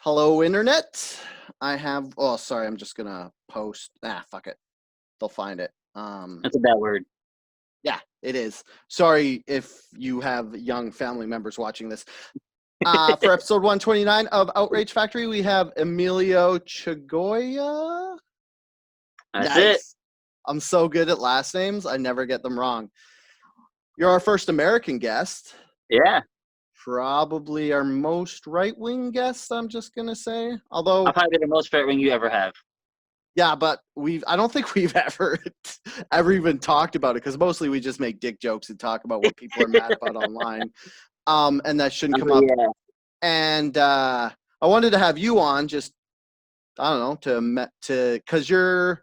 Hello, internet. Oh, sorry. I'm just going to post. Fuck it. They'll find it. That's a bad word. Yeah, it is. Sorry if you have young family members watching this. For episode 129 of Outrage Factory, we have Emilio Chagolla. That's it. I'm so good at last names. I never get them wrong. You're our first American guest. Yeah. Probably our most right-wing guest, I'm just going to say. Although I'll probably be the most right wing you ever have. Yeah, but I don't think we've ever even talked about it, because mostly we just make dick jokes and talk about what people are mad about online. And that shouldn't come up. Yeah. And I wanted to have you on just, I don't know, because you're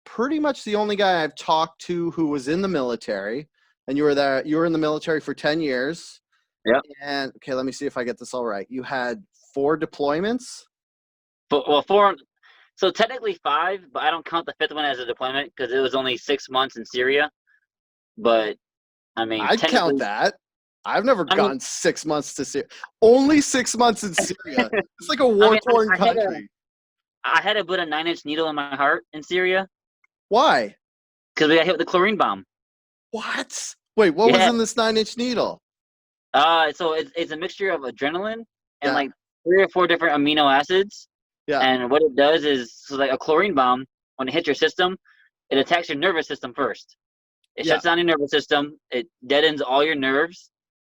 pretty much the only guy I've talked to who was in the military, and you were in the military for 10 years. Yeah. And okay, let me see if I get this all right. You had 4 deployments? Well, 4. So technically 5, but I don't count the 5th one as a deployment because it was only 6 months in Syria. But I mean, I'd count that. I've never gone 6 months to Syria. Only 6 months in Syria. It's like a war-torn country. I had to put a 9-inch needle in my heart in Syria. Why? Because we got hit with a chlorine bomb. What? Wait, what was in this 9-inch needle? So it's a mixture of adrenaline and like 3 or 4 different amino acids. Yeah. And what it does is, so like a chlorine bomb, when it hits your system, it attacks your nervous system first. It shuts down your nervous system. It deadens all your nerves.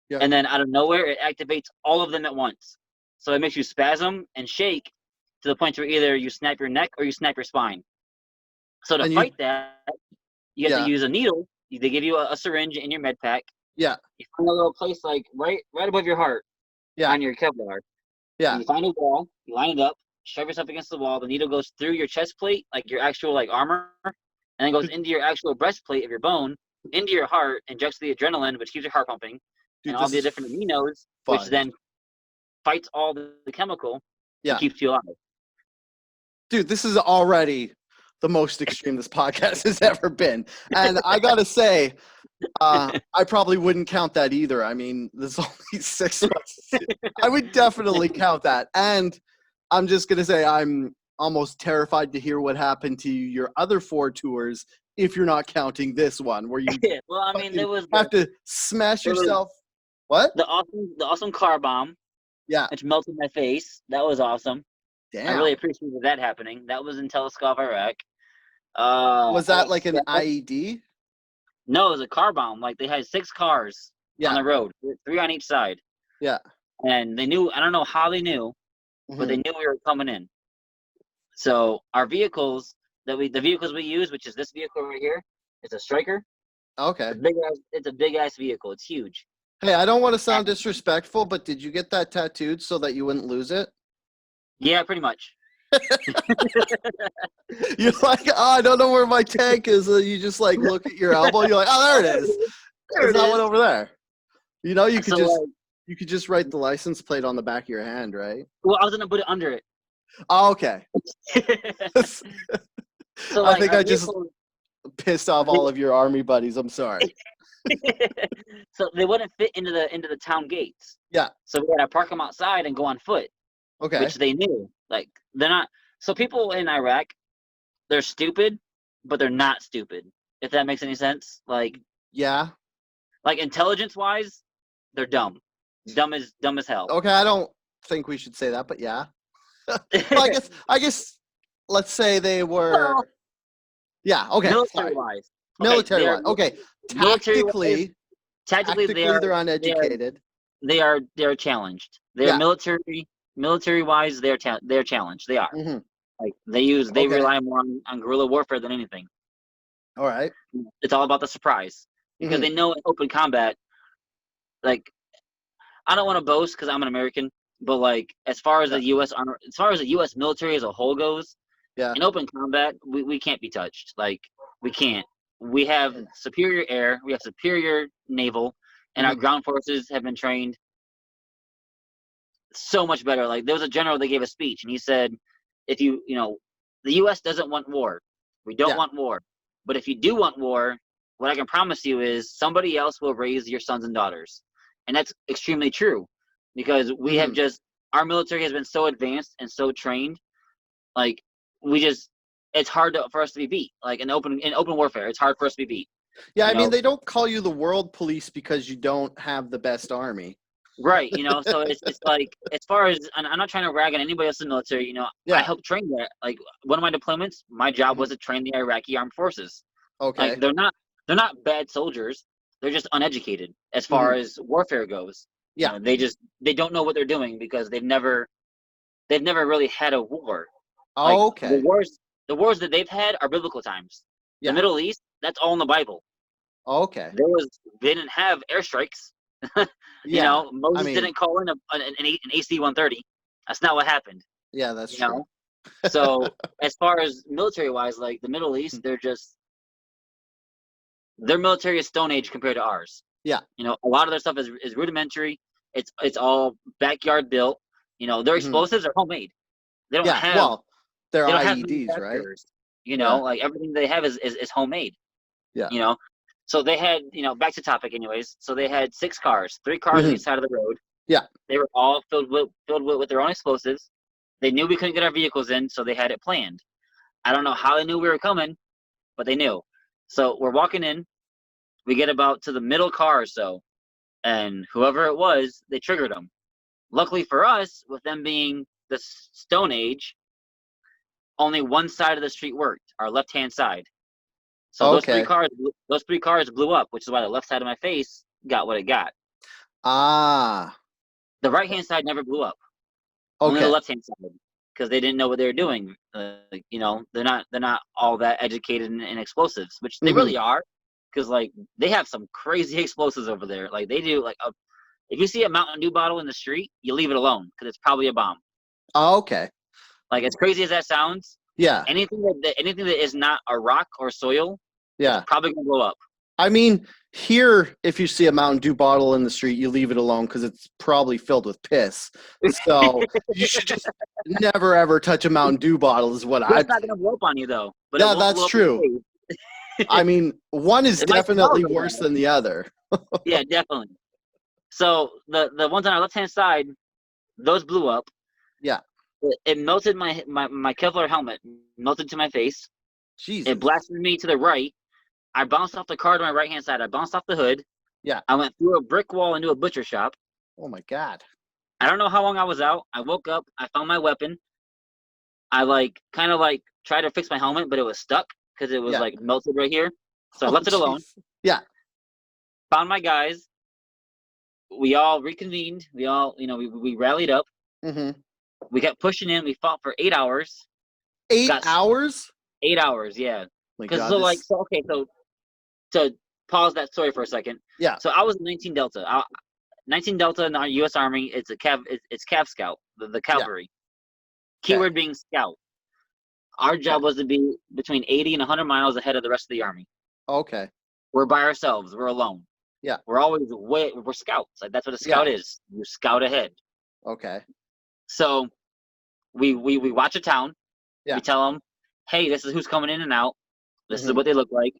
Yeah. And then out of nowhere, it activates all of them at once. So it makes you spasm and shake to the point where either you snap your neck or you snap your spine. So to fight that, you have to use a needle. They give you a syringe in your med pack. Yeah. You find a little place like right above your heart. Yeah. On your Kevlar. Yeah. And you find a wall. You line it up. Shove yourself against the wall. The needle goes through your chest plate, like your actual like armor, and then goes into your actual breastplate of your bone, into your heart, injects the adrenaline, which keeps your heart pumping, and all the different aminos, which then fights all the chemical and keeps you alive. Dude, this is already the most extreme this podcast has ever been. And I got to say, I probably wouldn't count that either. I mean, there's only 6 months. I would definitely count that. And I'm just going to say I'm almost terrified to hear what happened to your other 4 tours if you're not counting this one where you well, I mean, there was have to smash yourself. What? The awesome car bomb. Yeah. Which melted my face. That was awesome. Damn. I really appreciated that happening. That was in Teleskov, Iraq. Was that like an IED? No, it was a car bomb. Like they had 6 cars on the road, 3 on each side. Yeah. And they knew, I don't know how they knew, but they knew we were coming in. So our vehicles the vehicles we use, which is this vehicle right here, it's a Striker. Okay. It's a big ass vehicle. It's huge. Hey, I don't want to sound disrespectful, but did you get that tattooed so that you wouldn't lose it? Yeah, pretty much. You're like, I don't know where my tank is. You just like look at your elbow. You're like, oh, there it is. There's that one over there. You know, you could just write the license plate on the back of your hand, right? Well, I was gonna put it under it. Oh, okay. So I think I just pissed off all of your army buddies. I'm sorry. So they wouldn't fit into the town gates. Yeah. So we had to park them outside and go on foot. Okay. Which they knew. Like they're not. So people in Iraq, they're stupid, but they're not stupid. If that makes any sense. Like. Yeah. Like intelligence-wise, they're dumb. Dumb as hell. Okay, I don't think we should say that, but yeah. Well, I guess. Let's say they were. Well, yeah. Okay. Military-wise. Military-wise. Okay. Tactically, they're uneducated. They are challenged. They are military-wise. They're challenged. They are. Mm-hmm. Like they rely more on guerrilla warfare than anything. All right. It's all about the surprise because they know in open combat. Like, I don't want to boast because I'm an American, but like as far as the U.S. military as a whole goes, in open combat, we can't be touched. Like we can't. We have superior air, we have superior naval, and our ground forces have been trained so much better. Like there was a general that gave a speech, and he said, "If the U.S. doesn't want war, we don't want war. But if you do want war, what I can promise you is somebody else will raise your sons and daughters." And that's extremely true, because we have just our military has been so advanced and so trained, like it's hard for us to be beat. Like in open warfare, it's hard for us to be beat. Yeah, I mean, they don't call you the world police because you don't have the best army. Right, so it's like, as far as, and I'm not trying to rag on anybody else in the military, I helped train that. Like, one of my deployments, my job was to train the Iraqi armed forces. Okay. Like, they're not bad soldiers. They're just uneducated as far as warfare goes. Yeah. They don't know what they're doing because they've never really had a war. Like, Okay. the wars that they've had are biblical times. Yeah. The Middle East, that's all in the Bible. Okay. They didn't have airstrikes. Moses didn't call in an AC-130. That's not what happened. Yeah, that's true. So as far as military-wise, like the Middle East, their military is Stone Age compared to ours. Yeah. A lot of their stuff is rudimentary. It's all backyard built. Their explosives are homemade. They don't have. Well, they're IEDs, right? Like everything they have is homemade. Yeah. So they had, back to topic anyways. So they had 6 cars, 3 cars on each side of the road. Yeah. They were all filled with their own explosives. They knew we couldn't get our vehicles in, so they had it planned. I don't know how they knew we were coming, but they knew. So we're walking in. We get about to the middle car or so, and whoever it was, they triggered them. Luckily for us, with them being the Stone Age, only one side of the street worked, our left-hand side. So those 3 cars blew up, which is why the left side of my face got what it got. Ah. The right-hand side never blew up. Okay. Only the left-hand side, because they didn't know what they were doing. They're not all that educated in explosives, which they really are, because like they have some crazy explosives over there. Like they do. Like if you see a Mountain Dew bottle in the street, you leave it alone because it's probably a bomb. Oh, okay. Like, as crazy as that sounds, yeah, anything that is not a rock or soil, yeah, probably gonna blow up. I mean, here, if you see a Mountain Dew bottle in the street, you leave it alone because it's probably filled with piss. So you should just never ever touch a Mountain Dew bottle. Is what It's not gonna blow up on you though. But yeah, that's true. I mean, one is definitely worse than the other. Yeah, definitely. So the ones on our left-hand side, those blew up. Yeah. It melted my Kevlar helmet, melted to my face. Jesus. It blasted me to the right. I bounced off the car to my right-hand side. I bounced off the hood. Yeah. I went through a brick wall into a butcher shop. Oh, my God. I don't know how long I was out. I woke up. I found my weapon. I kind of tried to fix my helmet, but it was stuck because it was melted right here. So I left it alone. Yeah. Found my guys. We all reconvened. We all, we rallied up. Mm-hmm. We kept pushing in. We fought for 8 hours. 8 hours? 8 hours, yeah. Because to pause that story for a second. Yeah. So I was 19 Delta. 19 Delta in our U.S. Army. It's Cav Scout, the cavalry. Yeah. Keyword being scout. Our job was to be between 80 and 100 miles ahead of the rest of the army. Okay. We're by ourselves. We're alone. Yeah. We're always we're scouts. Like that's what a scout is. You scout ahead. Okay. So we watch a town. Yeah. We tell them, hey, this is who's coming in and out. This is what they look like.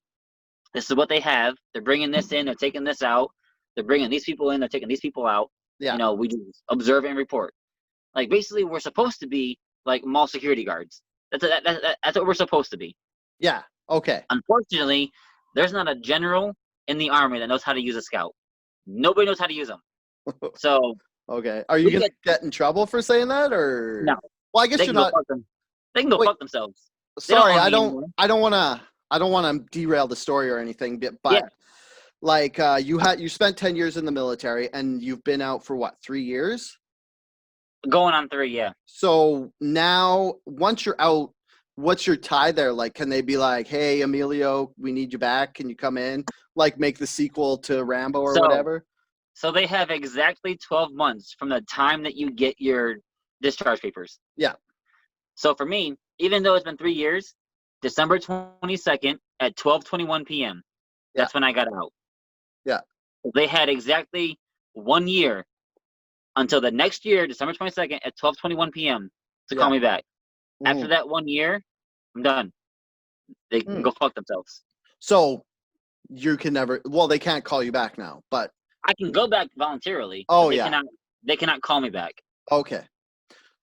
This is what they have. They're bringing this in. They're taking this out. They're bringing these people in. They're taking these people out. Yeah. We just observe and report. Like basically, we're supposed to be like mall security guards. That's what we're supposed to be. Yeah. Okay. Unfortunately, there's not a general in the army that knows how to use a scout. Nobody knows how to use them. So. Okay. Are you gonna get in trouble for saying that, or no? Well, I guess you're not. They can go fuck themselves. Sorry, I don't want to derail the story or anything, but like you spent 10 years in the military and you've been out for what, 3 years? Going on 3, yeah. So now, once you're out, what's your tie there? Like, can they be like, "Hey, Emilio, we need you back. Can you come in?" Like, make the sequel to Rambo or whatever. So they have exactly 12 months from the time that you get your discharge papers. Yeah. So for me, even though it's been 3 years, December 22nd at 12:21 p.m. That's when I got out. Yeah. They had exactly 1 year until the next year, December 22nd at 12:21 p.m. to call me back. After that 1 year, I'm done. They can go fuck themselves. So you can never. Well, they can't call you back now, but I can go back voluntarily. Oh, they cannot call me back. Okay.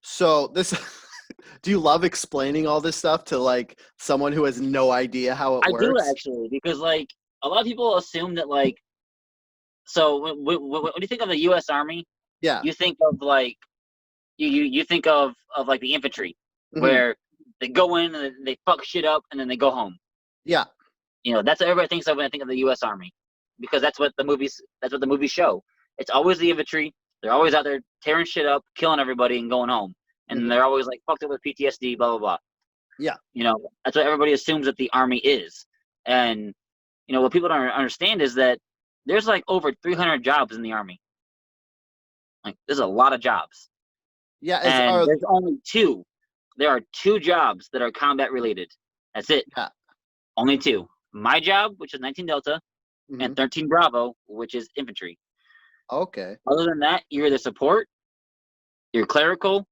So this, do you love explaining all this stuff to like someone who has no idea how it I do works? actually, because like a lot of people assume that like, so when you think of the U.S. Army, Yeah. you think of like you think of like the infantry, Hmm. where they go in and they fuck shit up and then they go home. Yeah. That's what everybody thinks of when I think of the U.S. Army, because that's what the movies show. It's always the infantry. They're always out there tearing shit up, killing everybody, and going home. And Hmm. they're always like fucked up with PTSD, blah blah blah. Yeah. That's what everybody assumes that the army is. And what people don't understand is that there's like over 300 jobs in the army. Like there's a lot of jobs, Yeah. and there's only two. There are two jobs that are combat related. That's it. Yeah. Only two. My job, which is 19 Delta, Hmm. and 13 Bravo, which is infantry. Okay. Other than that, you're the support, you're clerical,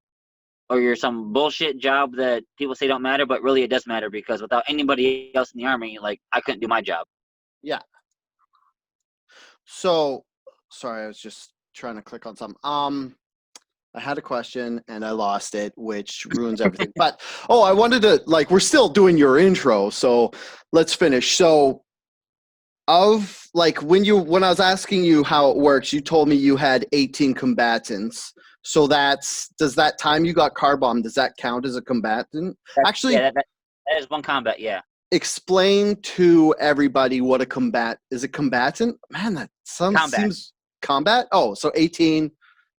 or you're some bullshit job that people say don't matter, but really it does matter, because without anybody else in the army, like I couldn't do my job. Yeah. So, sorry, I was just trying to click on something. I had a question and I lost it, which ruins everything. But I wanted to like we're still doing your intro, so let's finish. So, of like when I was asking you how it works, you told me you had 18 combatants. So does that time you got car bombed, does that count as a combatant? Yeah, Actually, that is one combat. Yeah, explain to everybody what a combat is. A combatant? Man, that combat. seems combat. Oh, so 18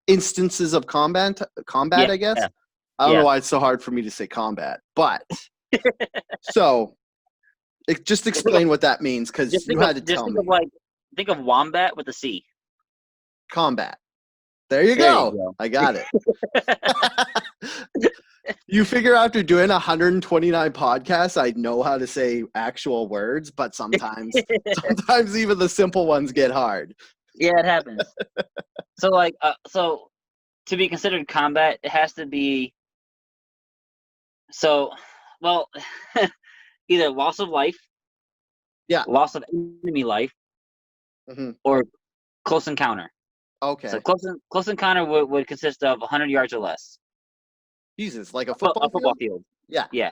instances of combat, Yeah, I guess. yeah, I don't know yeah. why it's so hard for me to say combat, but so just Just think of explain what that means, because just you think of had to just tell think of me. like think of wombat with a C. Combat. There you There you go. go. I got it. You figure after doing 129 podcasts, I know how to say actual words, but sometimes even the simple ones get hard. Yeah, it happens. So like, so to be considered combat, it has to be so. Well, either loss of life, Yeah. loss of enemy life, Hmm. or close encounter. So Okay. close encounter would consist of 100 yards or less. Jesus, like a A football football field? field. Yeah. Yeah.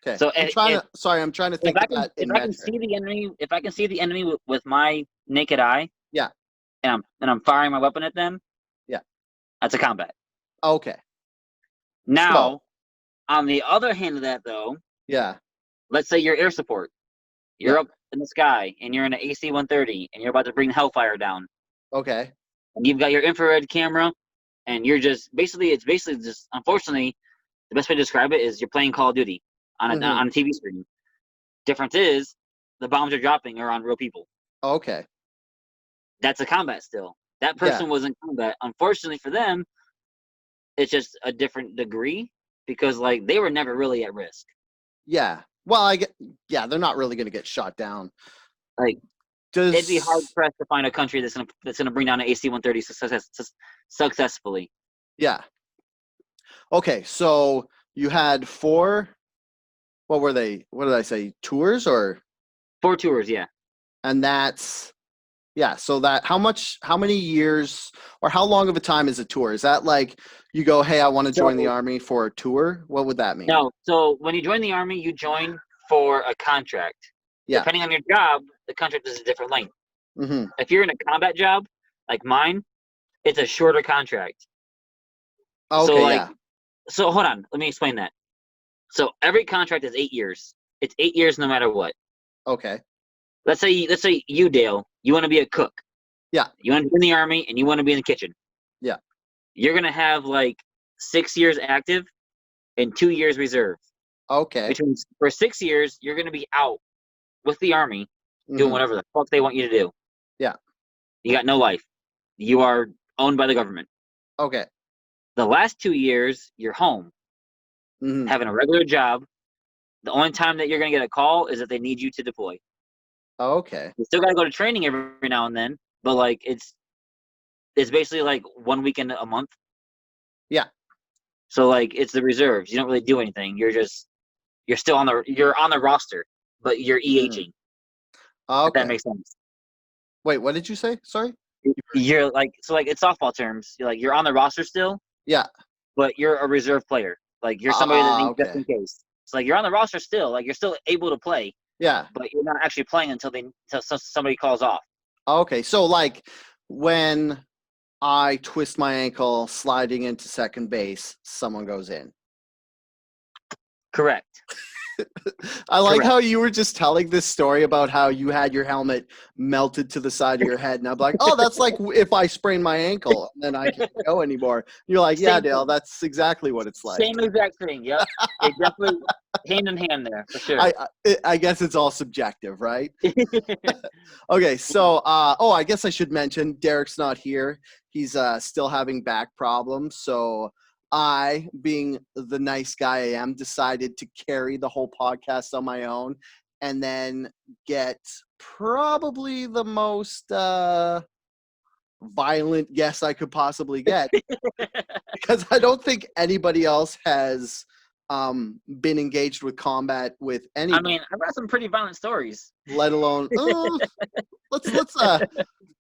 Okay. So I'm trying to if think I of can that if in I can metric. see the enemy if I can see the enemy with my naked eye, Yeah. and I'm firing my weapon at them, Yeah. that's a combat. Okay. So, Now, on the other hand of that though, yeah. let's say you're air support. Yeah. You're up in the sky and you're in an AC-130 and you're about to bring Hellfire down. Okay. And you've got your infrared camera, and you're just it's basically just, unfortunately, the best way to describe it is you're playing Call of Duty on a Hmm. on a TV screen. Difference is the bombs you're dropping are on real people. Okay. That's a combat still. That Yeah. person was in combat. Unfortunately for them, it's just a different degree, because like they were never really at risk. Yeah. Well, they're not really going to get shot down. Like it'd be hard Does pressed to find a country that's gonna bring down an AC-130 successfully. Yeah. Okay, so you had four, what were they? What did I say? Tours or 4 tours, yeah. and that's yeah, so that how many years or how long of a time is a tour? Is that like you go, "Hey, I want to join the So army for a tour?" What would that mean? no, so when you join the army, you join for a contract. Yeah. Depending on your job, the contract is a different length. Mhm. If you're in a combat job, like mine, it's a shorter contract. So Okay, like, yeah. so hold on, let me explain that. So every contract is 8 years. It's 8 years no matter what. Okay. Let's say you, Dale, you want to be a cook. Yeah. You want to be in the army and you want to be in the kitchen. Yeah. You're gonna have like 6 years active and 2 years reserve. Okay. For 6 years, you're gonna be out with the army doing Mhm. whatever the fuck they want you to do. Yeah. You got no life. You are owned by the government. Okay. The last 2 years, you're home, Mhm. having a regular job. The only time that you're gonna get a call is if they need you to deploy. Okay. You still gotta go to training every now and then, but like it's basically like 1 weekend a month. Yeah. So like it's the reserves. You don't really do anything. You're on the roster, but you're Mhm. EHing. If that Okay. makes sense. Wait, what did you say? Sorry? You're like, so like it's softball terms. You're on the roster still, Yeah. but you're a reserve player. Like you're somebody that needs just Okay. in case. It's like you're on the roster still. Like you're still able to play, Yeah. but you're not actually playing until somebody calls off. Okay. So like when I twist my ankle sliding into second base, someone goes in. Correct. I like Correct. how you were just telling this story about how you had your helmet melted to the side of your head, and I'm like, oh, that's like if I sprain my ankle and then I can't go anymore. You're like, yeah, Same Dale, thing. that's exactly what it's like. Same exact thing. Yep. It definitely hand in hand there for sure. I guess it's all subjective, right? Okay, so I guess I should mention Derek's not here. He's still having back problems, so I, being the nice guy I am, decided to carry the whole podcast on my own and then get probably the most violent guess I could possibly get because I don't think anybody else has been engaged with combat with anybody. I mean, I've got some pretty violent stories. Let alone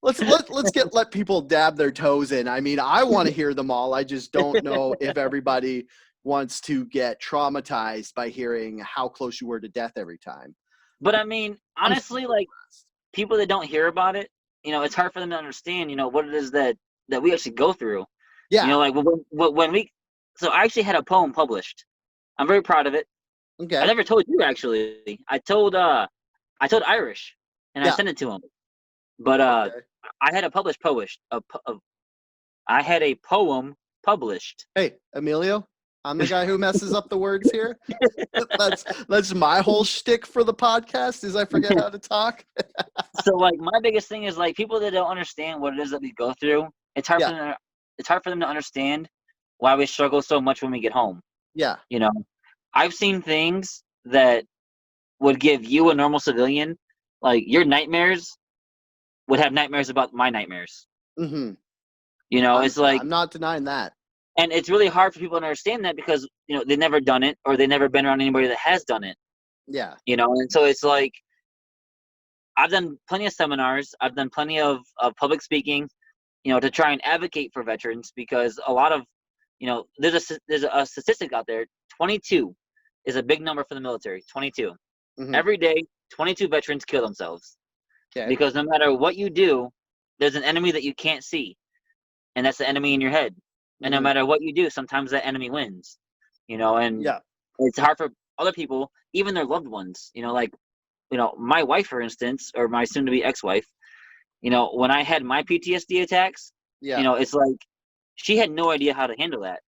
let people dab their toes in. I mean, I want to hear them all. I just don't know if everybody wants to get traumatized by hearing how close you were to death every time. But I mean, honestly, like people that don't hear about it, it's hard for them to understand, what it is that we actually go through. Yeah. Like when we, so I actually had a poem published. I'm very proud of it. Okay. I never told you actually. I told Irish, and I sent it to him. But I had a I had a poem published. Hey, Emilio, I'm the guy who messes up the words here. That's my whole shtick for the podcast is I forget how to talk. So like my biggest thing is like people that don't understand what it is that we go through. It's hard for them to understand why we struggle so much when we get home. Yeah. I've seen things that would give you, a normal civilian, like your nightmares would have nightmares about my nightmares. Mm-hmm. It's like I'm not denying that. And it's really hard for people to understand that because they've never done it or they've never been around anybody that has done it. Yeah. And so it's like I've done plenty of seminars. I've done plenty of public speaking, to try and advocate for veterans because a lot of, there's a statistic out there. 22 is a big number for the military. 22. Mm-hmm. Every day, 22 veterans kill themselves. Okay. Because no matter what you do, there's an enemy that you can't see, and that's the enemy in your head. And no matter what you do, sometimes that enemy wins. And it's hard for other people, even their loved ones. My wife, for instance, or my soon-to-be ex-wife. When I had my PTSD attacks, it's like she had no idea how to handle that.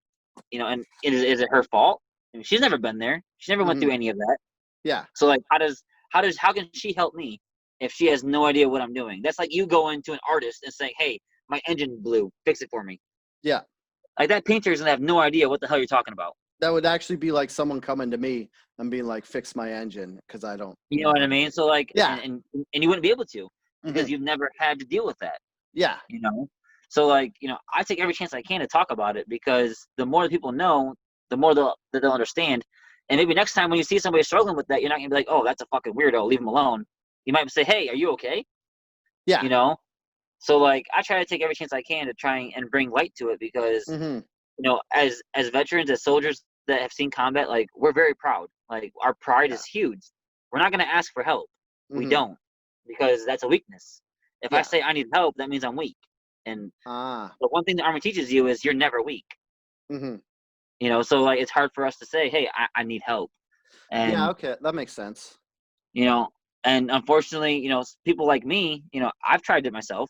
And is it her fault? I mean, she's never been there. She never went through any of that. Yeah. So like, how can she help me if she has no idea what I'm doing? That's like you going to an artist and saying, "Hey, my engine blew. Fix it for me." Yeah. Like that painter's gonna have no idea what the hell you're talking about. That would actually be like someone coming to me and being like, "Fix my engine," because I don't. You know what I mean? So like, and you wouldn't be able to because Mm-hmm. you've never had to deal with that. Yeah. So like, I take every chance I can to talk about it because the more people know, the more they'll understand. And maybe next time when you see somebody struggling with that, you're not gonna be like, "Oh, that's a fucking weirdo. Leave him alone." You might say, "Hey, are you okay?" Yeah. So like, I try to take every chance I can to try and bring light to it because, as veterans, as soldiers that have seen combat, like we're very proud. Like our pride is huge. We're not gonna ask for help. We don't, because that's a weakness. If I say I need help, that means I'm weak. And the one thing the Army teaches you is you're never weak. Mm-hmm. So like it's hard for us to say, "Hey, I need help." And okay, that makes sense. And unfortunately, people like me, I've tried it myself.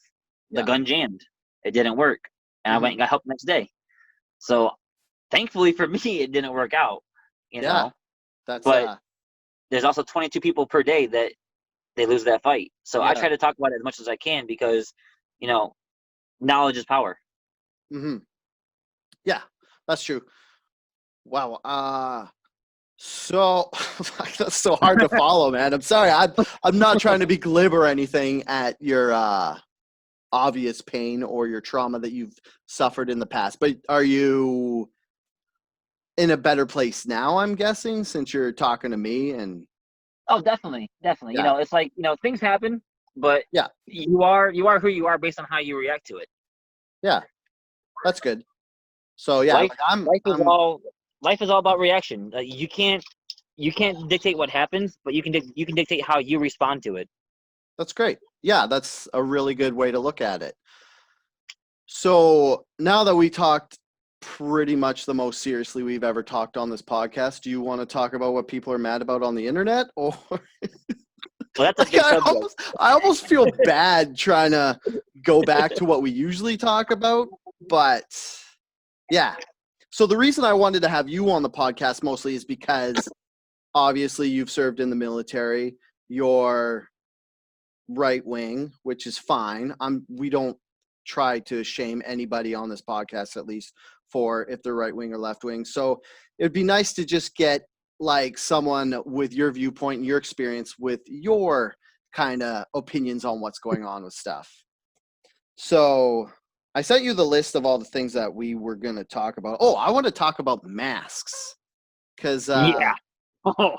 The gun jammed. It didn't work. And I went and got help the next day. So thankfully for me, it didn't work out, but there's also 22 people per day that they lose that fight. So I try to talk about it as much as I can because, knowledge is power. Mm-hmm. Yeah, that's true. Wow. So that's so hard to follow, man. I'm sorry. I'm not trying to be glib or anything at your obvious pain or your trauma that you've suffered in the past, but are you in a better place now, I'm guessing, since you're talking to me? And oh, definitely. It's like, things happen, but you are who you are based on how you react to it. Yeah, that's good. So yeah, life, like I'm life is all about reaction. You can't dictate what happens, but you can dictate how you respond to it. That's great. Yeah, that's a really good way to look at it. So now that we talked pretty much the most seriously we've ever talked on this podcast, do you want to talk about what people are mad about on the internet? Or Well, that's a like, big subject. I almost feel bad trying to go back to what we usually talk about, but yeah. So the reason I wanted to have you on the podcast mostly is because obviously you've served in the military. You're right wing, which is fine. We don't try to shame anybody on this podcast, at least for if they're right wing or left wing. So it'd be nice to just get like someone with your viewpoint and your experience with your kind of opinions on what's going on with stuff. So I sent you the list of all the things that we were going to talk about. Oh, I want to talk about masks because Yeah. Oh.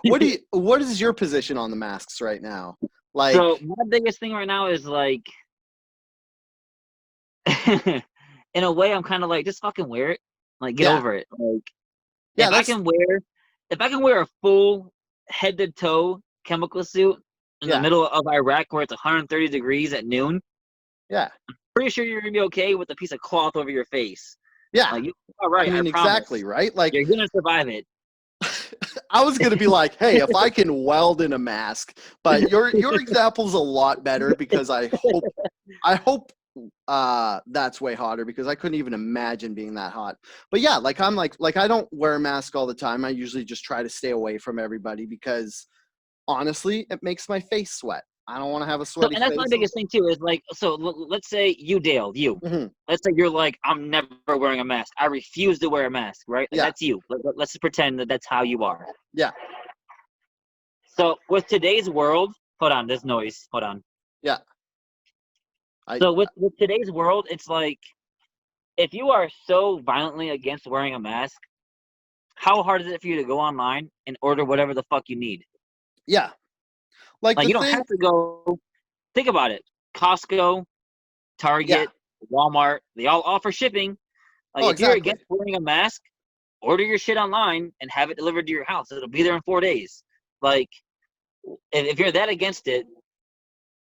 what is your position on the masks right now? Like, So my biggest thing right now is like, in a way, I'm kind of like, just fucking wear it. Like, get over it. Like, yeah, if I can wear a full head to toe chemical suit in the middle of Iraq where it's 130 degrees at noon, yeah, pretty sure you're gonna be okay with a piece of cloth over your face. Yeah, like, all right. I mean, exactly, right? Like, you're gonna survive it. I was gonna be like, hey, if I can weld in a mask, but your example's a lot better because I hope that's way hotter because I couldn't even imagine being that hot. But yeah, like I'm like I don't wear a mask all the time. I usually just try to stay away from everybody because honestly, it makes my face sweat. I don't want to have a sweaty and that's face. my biggest thing too. Is like, so let's say you, Dale, let's say you're like, I'm never wearing a mask. I refuse to wear a mask, right? Like, that's you. Let's just pretend that that's how you are. Yeah. So with today's world, hold on, there's noise. Hold on. Yeah. So with today's world, it's like, if you are so violently against wearing a mask, how hard is it for you to go online and order whatever the fuck you need? Yeah. Like you don't have to go. Think about it. Costco, Target, Walmart, they all offer shipping. Like, if you're against wearing a mask, order your shit online and have it delivered to your house. It'll be there in 4 days. Like, if you're that against it,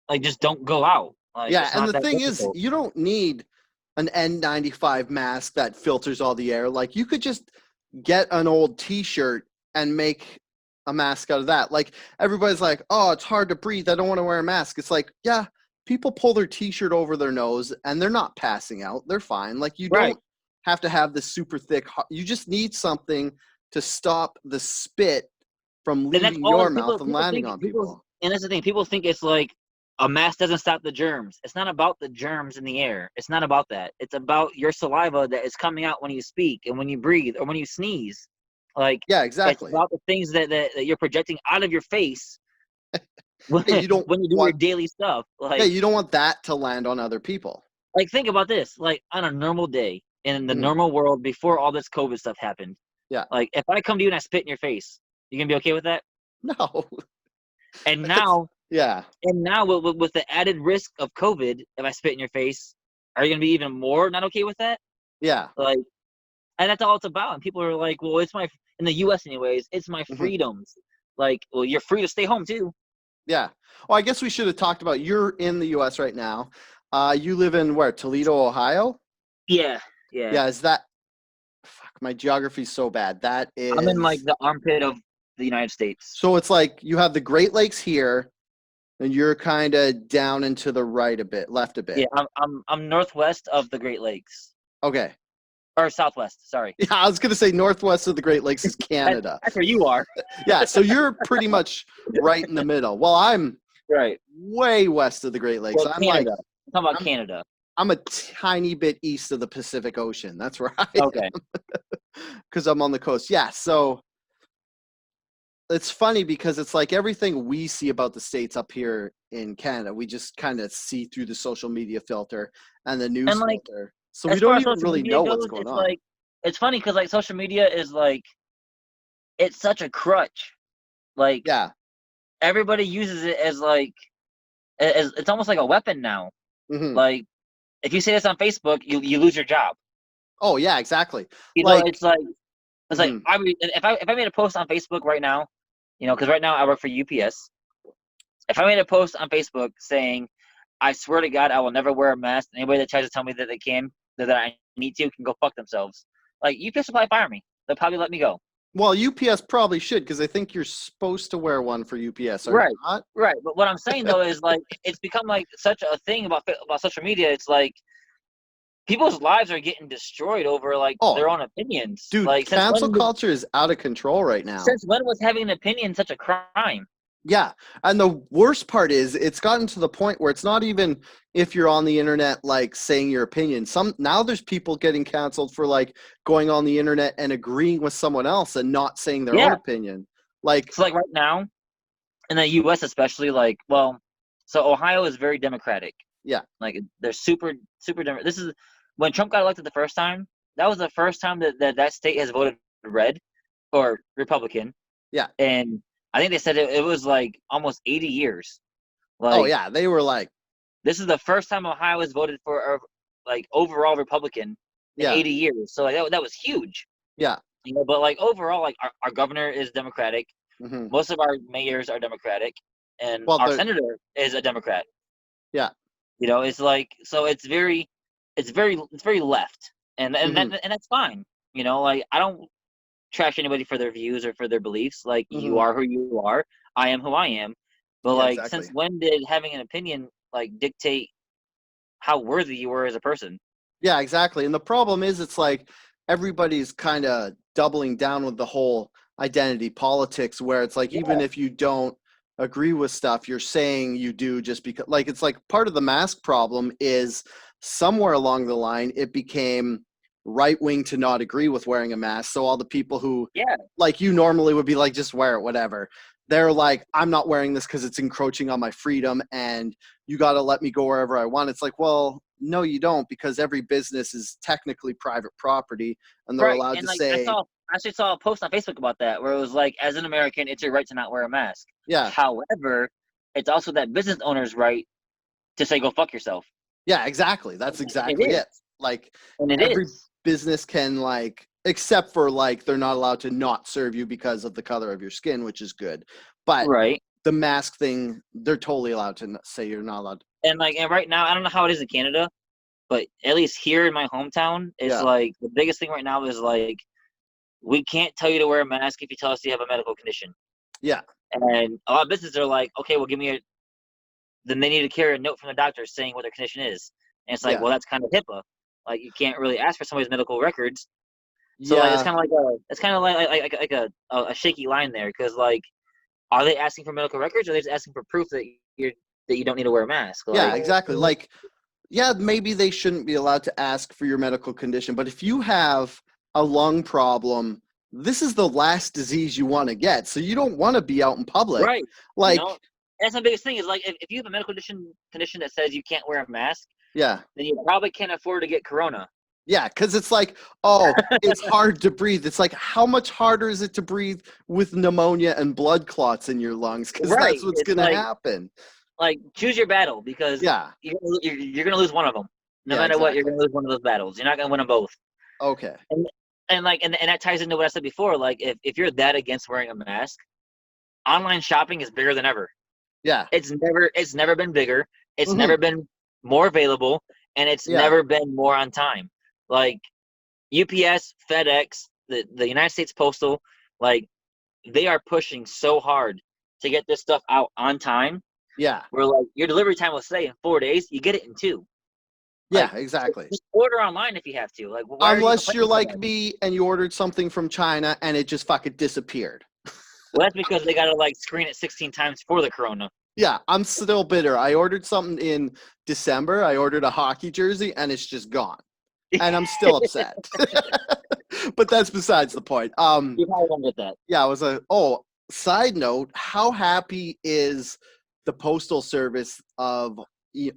like, just don't go out. Like, and the thing is, you don't need an N95 mask that filters all the air. Like, you could just get an old T-shirt and make a mask out of that. Like, everybody's like, oh, it's hard to breathe, I don't want to wear a mask. It's like, yeah, people pull their T-shirt over their nose and they're not passing out, they're fine. Like, you don't have to have this super thick, you just need something to stop the spit from leaving your mouth and landing on people. And that's the thing, people think it's like a mask doesn't stop the germs. It's not about the germs in the air. It's not about that. It's about your saliva that is coming out when you speak and when you breathe or when you sneeze. Like, exactly. It's about the things that you're projecting out of your face when you do your daily stuff. Like, you don't want that to land on other people. Like, think about this. Like, on a normal day in the normal world before all this COVID stuff happened. Yeah. Like, if I come to you and I spit in your face, you gonna be okay with that? No. And now, And now with the added risk of COVID, if I spit in your face, are you gonna be even more not okay with that? Yeah. Like, and that's all it's about. And people are like, well, it's in the U.S. anyways, it's my freedoms. Like, well, you're free to stay home too. Yeah. Well, I guess we should have talked about, you're in the U.S. right now. You live in where? Toledo, Ohio? Yeah. Yeah. Is that? Fuck, my geography's so bad. That is. I'm in like the armpit of the United States. So it's like you have the Great Lakes here, and you're kind of down and to the right a bit, left a bit. Yeah, I'm northwest of the Great Lakes. Okay. Or southwest, sorry. Yeah, I was gonna say northwest of the Great Lakes is Canada. That's where you are. Yeah, so you're pretty much right in the middle. Well, I'm way west of the Great Lakes. Well, I'm Canada. I'm talking about Canada. I'm a tiny bit east of the Pacific Ocean. That's where I am. Because I'm on the coast. Yeah, so it's funny because it's like everything we see about the States up here in Canada, we just kind of see through the social media filter and the news filter. So we don't even really know what's going on. Like, it's funny because like social media is like, it's such a crutch. Like, everybody uses it as like, it's almost like a weapon now. Like, if you say this on Facebook, you lose your job. Oh yeah, exactly. You know, it's like if I made a post on Facebook right now, because right now I work for UPS. If I made a post on Facebook saying, "I swear to God, I will never wear a mask. Anybody that tries to tell me that they can, that I need to, can go fuck themselves." Like UPS will probably fire me. They'll probably let me go. Well, UPS probably should, because I think you're supposed to wear one for UPS, are you not? Right. But what I'm saying though is like it's become like such a thing about social media. It's like people's lives are getting destroyed over like their own opinions. Dude, Like cancel culture is out of control right now. Since when was having an opinion such a crime? Yeah, and the worst part is it's gotten to the point where it's not even if you're on the internet like saying your opinion. Now there's people getting canceled for like going on the internet and agreeing with someone else and not saying their own opinion. Like so, like right now in the U.S. especially, like so Ohio is very democratic. Yeah, like they're super democratic. This is when Trump got elected the first time. That was the first time that state has voted red or Republican. Yeah, and I think they said it was like almost 80 years. Like, oh yeah, they were like, this is the first time Ohio has voted for like overall Republican in 80 years. So like that was huge. Yeah. But like overall, like our governor is Democratic. Mm-hmm. Most of our mayors are Democratic, and our senator is a Democrat. Yeah. It's like so it's very left, and that's fine. Like I don't trash anybody for their views or for their beliefs. Like you are who you are. I am who I am. But like since when did having an opinion like dictate how worthy you were as a person? Yeah, exactly. And the problem is it's like everybody's kind of doubling down with the whole identity politics where it's like even if you don't agree with stuff, you're saying you do just because like it's like part of the mask problem is somewhere along the line it became right wing to not agree with wearing a mask. So all the people who like you normally would be like just wear it, whatever. They're like, I'm not wearing this because it's encroaching on my freedom and you got to let me go wherever I want. It's like, well, no, you don't, because every business is technically private property and they're allowed to say. I actually saw a post on Facebook about that where it was like, as an American, it's your right to not wear a mask. Yeah. However, it's also that business owner's right to say, go fuck yourself. Yeah, exactly. That's exactly it. Like every business can like, except for like they're not allowed to not serve you because of the color of your skin, which is good. But the mask thing, they're totally allowed to say you're not allowed to. And right now, I don't know how it is in Canada, but at least here in my hometown, it's like the biggest thing right now is like we can't tell you to wear a mask if you tell us you have a medical condition. Yeah. And a lot of businesses are like, okay, well, then they need to carry a note from the doctor saying what their condition is. And it's like, well, that's kind of HIPAA. Like you can't really ask for somebody's medical records. So like it's kind of like a shaky line there, because like, are they asking for medical records or are they just asking for proof that you don't need to wear a mask? Like, yeah, exactly. Like, yeah, maybe they shouldn't be allowed to ask for your medical condition, but if you have a lung problem, this is the last disease you want to get. So you don't want to be out in public. Right. Like, that's my biggest thing is like, if you have a medical condition that says you can't wear a mask, then you probably can't afford to get corona. Yeah, because it's like, oh, it's hard to breathe. It's like, how much harder is it to breathe with pneumonia and blood clots in your lungs? Because that's what's going to happen. Like, choose your battle, because you're going to lose one of them. No matter what, you're going to lose one of those battles. You're not going to win them both. Okay. And that ties into what I said before. Like, if you're that against wearing a mask, online shopping is bigger than ever. Yeah. It's never been bigger. It's never been more available, and it's never been more on time. Like UPS, FedEx, the United States Postal, like they are pushing so hard to get this stuff out on time. Yeah. Where like your delivery time will say in 4 days, you get it in 2. Yeah, exactly. Just order online if you have to. Like, unless you're like me and you ordered something from China and it just fucking disappeared. Well, that's because they gotta like screen it 16 times for the corona. Yeah, I'm still bitter. I ordered something in December. I ordered a hockey jersey and it's just gone. And I'm still upset. But that's besides the point. You probably won't get that. Yeah, I was side note, how happy is the Postal Service of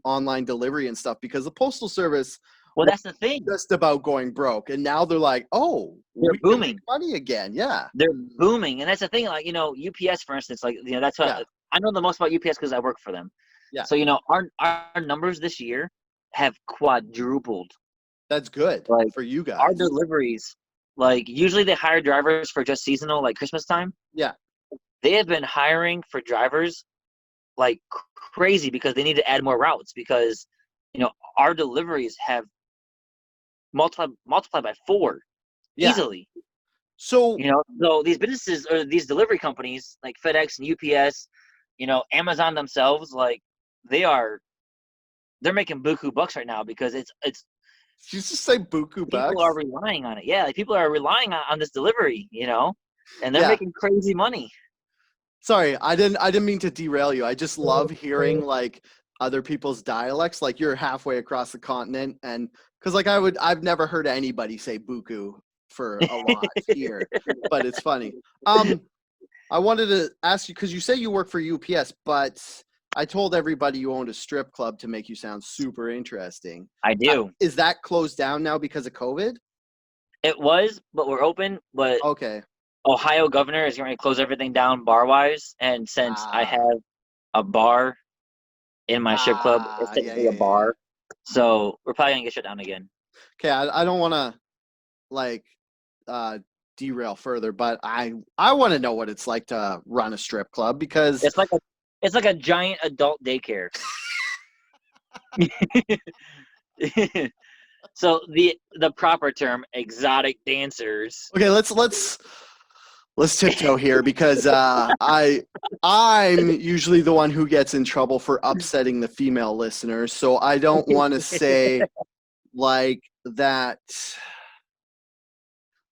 online delivery and stuff? Because the Postal Service, well, that's the thing, just about going broke, and now they're like, oh, they're booming money again. Yeah, they're booming. And that's the thing, like, UPS, for instance, like, that's what I know the most about UPS because I work for them. Yeah. So our numbers this year have quadrupled. That's good Like for you our guys. deliveries, like usually they hire drivers for just seasonal, like Christmas time. Yeah. They have been hiring for drivers like crazy because they need to add more routes because our deliveries have multiplied by 4 Yeah. easily. So So these businesses or these delivery companies like FedEx and UPS, Amazon themselves, like they're making buku bucks right now because it's did you just say buku people are bucks? relying on it. Yeah, like people are relying on this delivery, and they're Yeah. making crazy money. Sorry, I didn't mean to derail you. I just love hearing like other people's dialects. Like you're halfway across the continent, and because like I've never heard anybody say buku for a lot here, but it's funny. I wanted to ask you because you say you work for UPS, but I told everybody you owned a strip club to make you sound super interesting. I do. Is that closed down now because of COVID? It was, but we're open. But Okay. Ohio governor is going to close everything down bar-wise, and since I have a bar in my strip club, it's technically a Yeah. bar, so we're probably going to get shut down again. Okay, I don't want to like derail further, but I want to know what it's like to run a strip club because It's like a giant adult daycare. So the proper term, exotic dancers. okay, let's tiptoe here because I'm usually the one who gets in trouble for upsetting the female listeners, so I don't want to say like that.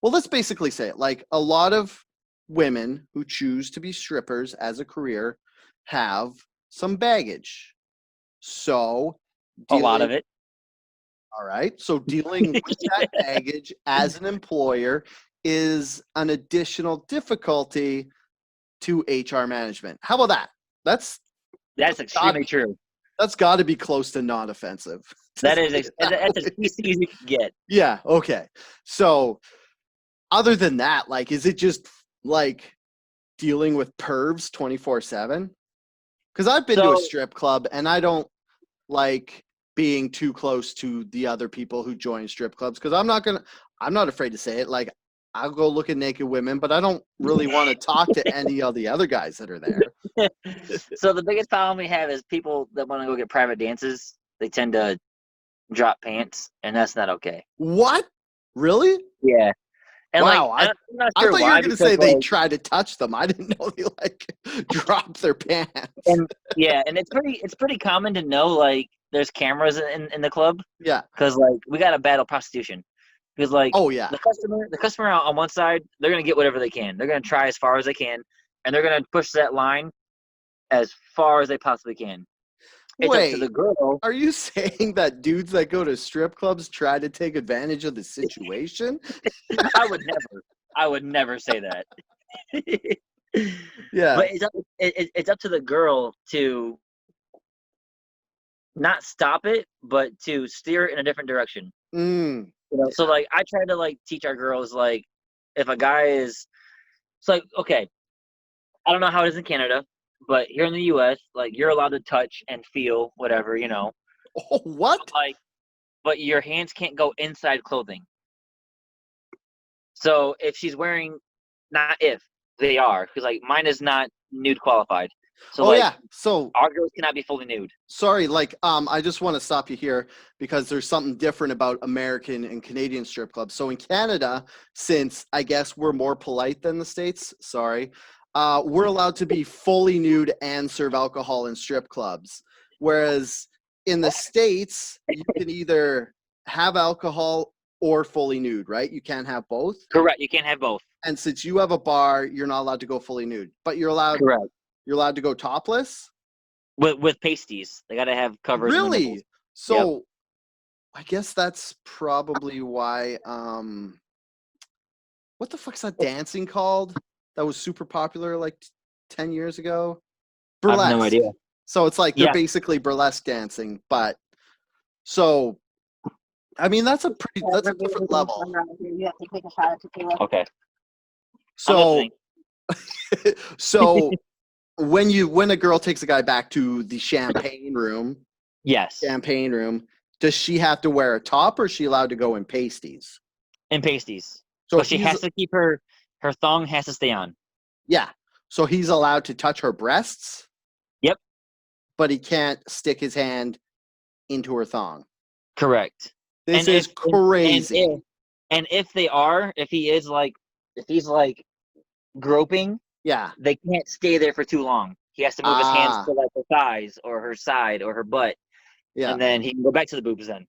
Well, let's basically say it. Like a lot of women who choose to be strippers as a career have some baggage. So A lot of it. All right. So dealing with that baggage as an employer is an additional difficulty to HR management. How about that? That's extremely true. That's got to be close to not offensive. That's as easy as you can get. Yeah. Okay. So other than that, like, is it just like dealing with pervs 24/7? Because I've been to a strip club and I don't like being too close to the other people who join strip clubs because I'm not afraid to say it. Like, I'll go look at naked women, but I don't really want to talk to any of the other guys that are there. So the biggest problem we have is people that want to go get private dances. They tend to drop pants, and that's not okay. What? Really? Yeah. And wow. I'm not sure I thought why, you were going to say they try to touch them. I didn't know they like drop their pants. And yeah, and it's pretty common to know like there's cameras in the club. Yeah. Because like we got to battle prostitution. Because like the customer on one side, they're gonna get whatever they can. They're gonna try as far as they can, and they're gonna push that line as far as they possibly can. It's up to the girl. Are you saying that dudes that go to strip clubs try to take advantage of the situation? I would never say that. Yeah. But it's up to the girl to not stop it, but to steer it in a different direction. So like I try to like teach our girls like if a guy is it's like okay, I don't know how it is in Canada, but here in the US, like you're allowed to touch and feel whatever, Oh, what? But your hands can't go inside clothing. So if she's wearing, not if they are, because like mine is not nude qualified. So so our girls cannot be fully nude. Sorry, I just want to stop you here because there's something different about American and Canadian strip clubs. So in Canada, since I guess we're more polite than the States, we're allowed to be fully nude and serve alcohol in strip clubs. Whereas in the States, you can either have alcohol or fully nude, right? You can't have both. Correct. You can't have both. And since you have a bar, you're not allowed to go fully nude, but you're allowed. Correct. You're allowed to go topless. With pasties, they gotta have covers. Really? So, I guess that's probably why. What the fuck's that dancing called? That was super popular like 10 years ago. Burlesque. I have no idea. So it's like they're basically burlesque dancing, but so. I mean, that's a different level. Okay. So, so when a girl takes a guy back to the champagne room, yes, champagne room, Does she have to wear a top, or is she allowed to go in pasties? In pasties. So But she has to keep her thong has to stay on. Yeah. So he's allowed to touch her breasts? Yep. But he can't stick his hand into her thong. Correct. This is crazy. And if he's like groping, yeah, they can't stay there for too long. He has to move his hands to like her thighs or her side or her butt. Yeah. And then he can go back to the boobs then.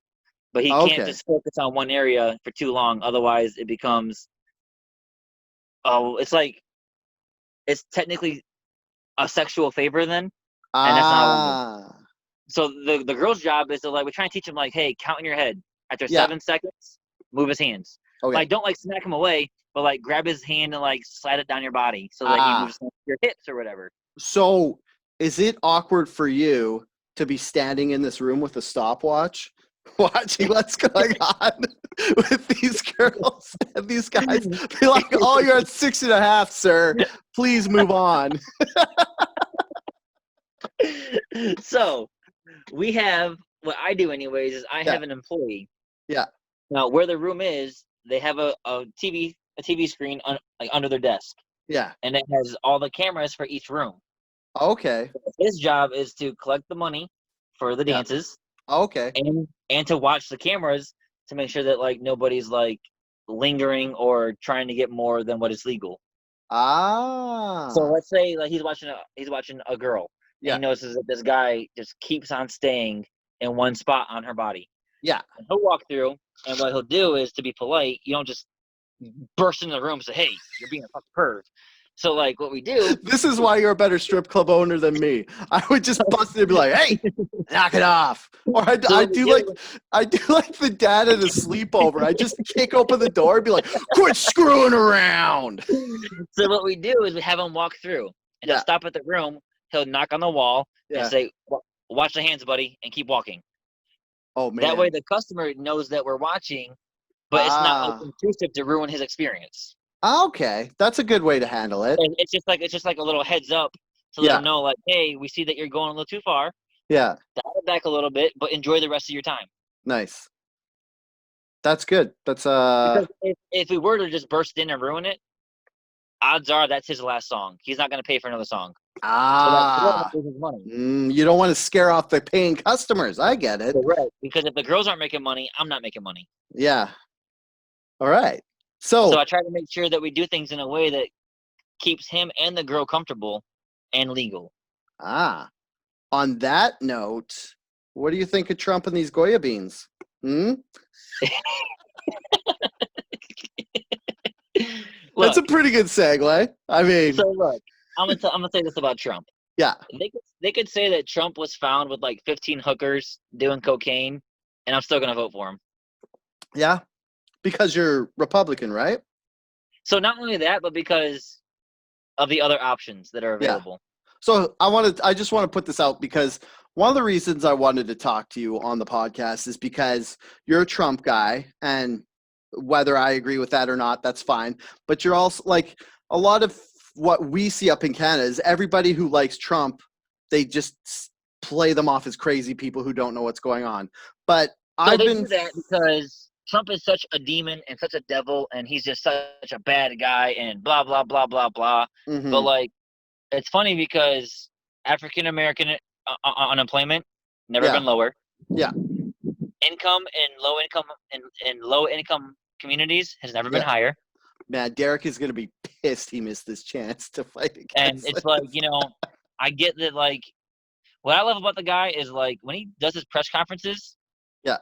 But he can't just focus on one area for too long. Otherwise it becomes it's technically a sexual favor then. And that's not so the girl's job is to like, we're trying to teach him like, hey, count in your head. After 7 seconds, move his hands. Okay. Like, don't like smack him away, but like grab his hand and like slide it down your body so that he moves your hips or whatever. So is it awkward for you to be standing in this room with a stopwatch watching what's going on with these girls and these guys? Be like, oh, you're at 6.5, sir. Please move on. So we have, what I do anyways is I have an employee. Yeah. Now where the room is, they have a TV screen like under their desk. Yeah. And it has all the cameras for each room. Okay. His job is to collect the money for the dances. Okay. And to watch the cameras to make sure that like nobody's like lingering or trying to get more than what is legal. So let's say like he's watching a girl. Yeah. And he notices that this guy just keeps on staying in one spot on her body. Yeah. And he'll walk through, and what he'll do is, to be polite, you don't just burst into the room and say, hey, you're being a fucking perv. So, like, what we do... This is why you're a better strip club owner than me. I would just bust it and be like, hey, knock it off. Or I do like the dad at a sleepover. I just kick open the door and be like, quit screwing around. So what we do is we have him walk through. And he'll stop at the room. He'll knock on the wall and say, watch the hands, buddy, and keep walking. Oh, man. That way the customer knows that we're watching, but it's not intrusive to ruin his experience. Okay, that's a good way to handle it. And it's just like a little heads up to let them know, like, hey, we see that you're going a little too far. Yeah. Dial it back a little bit, but enjoy the rest of your time. Nice. That's good. That's because if we were to just burst in and ruin it, odds are that's his last song. He's not going to pay for another song. So money. You don't want to scare off the paying customers. I get it. Correct. Because if the girls aren't making money, I'm not making money. Yeah. All right. So I try to make sure that we do things in a way that keeps him and the girl comfortable and legal. On that note, what do you think of Trump and these Goya beans? That's a pretty good segue. I mean, so look, I'm gonna say this about Trump. Yeah, they could say that Trump was found with like 15 hookers doing cocaine, and I'm still gonna vote for him. Yeah, because you're Republican, right? So not only that, but because of the other options that are available. Yeah. So I just want to put this out because one of the reasons I wanted to talk to you on the podcast is because you're a Trump guy, and whether I agree with that or not, that's fine. But you're also like a lot of what we see up in Canada is everybody who likes Trump, they just play them off as crazy people who don't know what's going on. But do that because Trump is such a demon and such a devil, and he's just such a bad guy and blah, blah, blah, blah, blah. Mm-hmm. But like, it's funny because African American unemployment never been lower. Yeah. Income in low income communities has never been higher. Man, Derek is gonna be pissed he missed this chance to fight against. And it's like, I get that. Like, what I love about the guy is like when he does his press conferences. Yeah.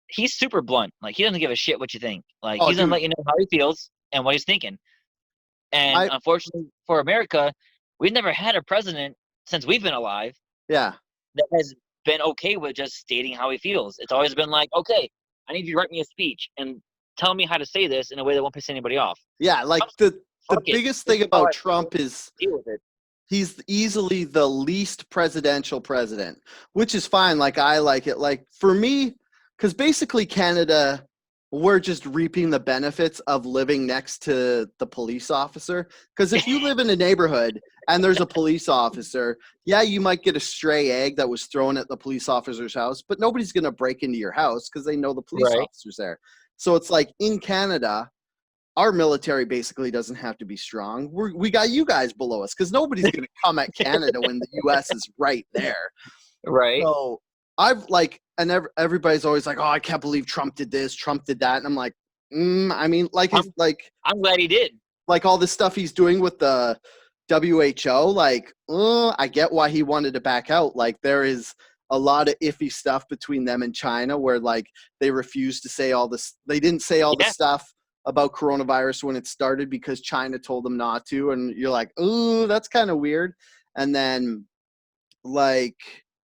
He's super blunt. Like, he doesn't give a shit what you think. Like, he's gonna let you know how he feels and what he's thinking. And unfortunately for America, we've never had a president since we've been alive. Yeah. That has been okay with just stating how he feels. It's always been like, okay, I need you to write me a speech and tell me how to say this in a way that won't piss anybody off. Yeah, like the biggest thing about Trump is he's easily the least presidential president, which is fine. Like, I like it. Like, for me, because basically Canada we're just reaping the benefits of living next to the police officer. Because if you live in a neighborhood and there's a police officer, yeah, you might get a stray egg that was thrown at the police officer's house, but nobody's going to break into your house because they know the police Right. officer's there. So it's like in Canada, our military basically doesn't have to be strong. We got you guys below us because nobody's going to come at Canada when the U.S. is right there. Right. So I've everybody's always like, oh, I can't believe Trump did this, Trump did that. And I'm like, I mean, I'm glad he did. Like all this stuff he's doing with the WHO, like, I get why he wanted to back out. Like there is a lot of iffy stuff between them and China where like they refused to say all this. They didn't say all the stuff about coronavirus when it started because China told them not to. And you're like, ooh, that's kind of weird. And then like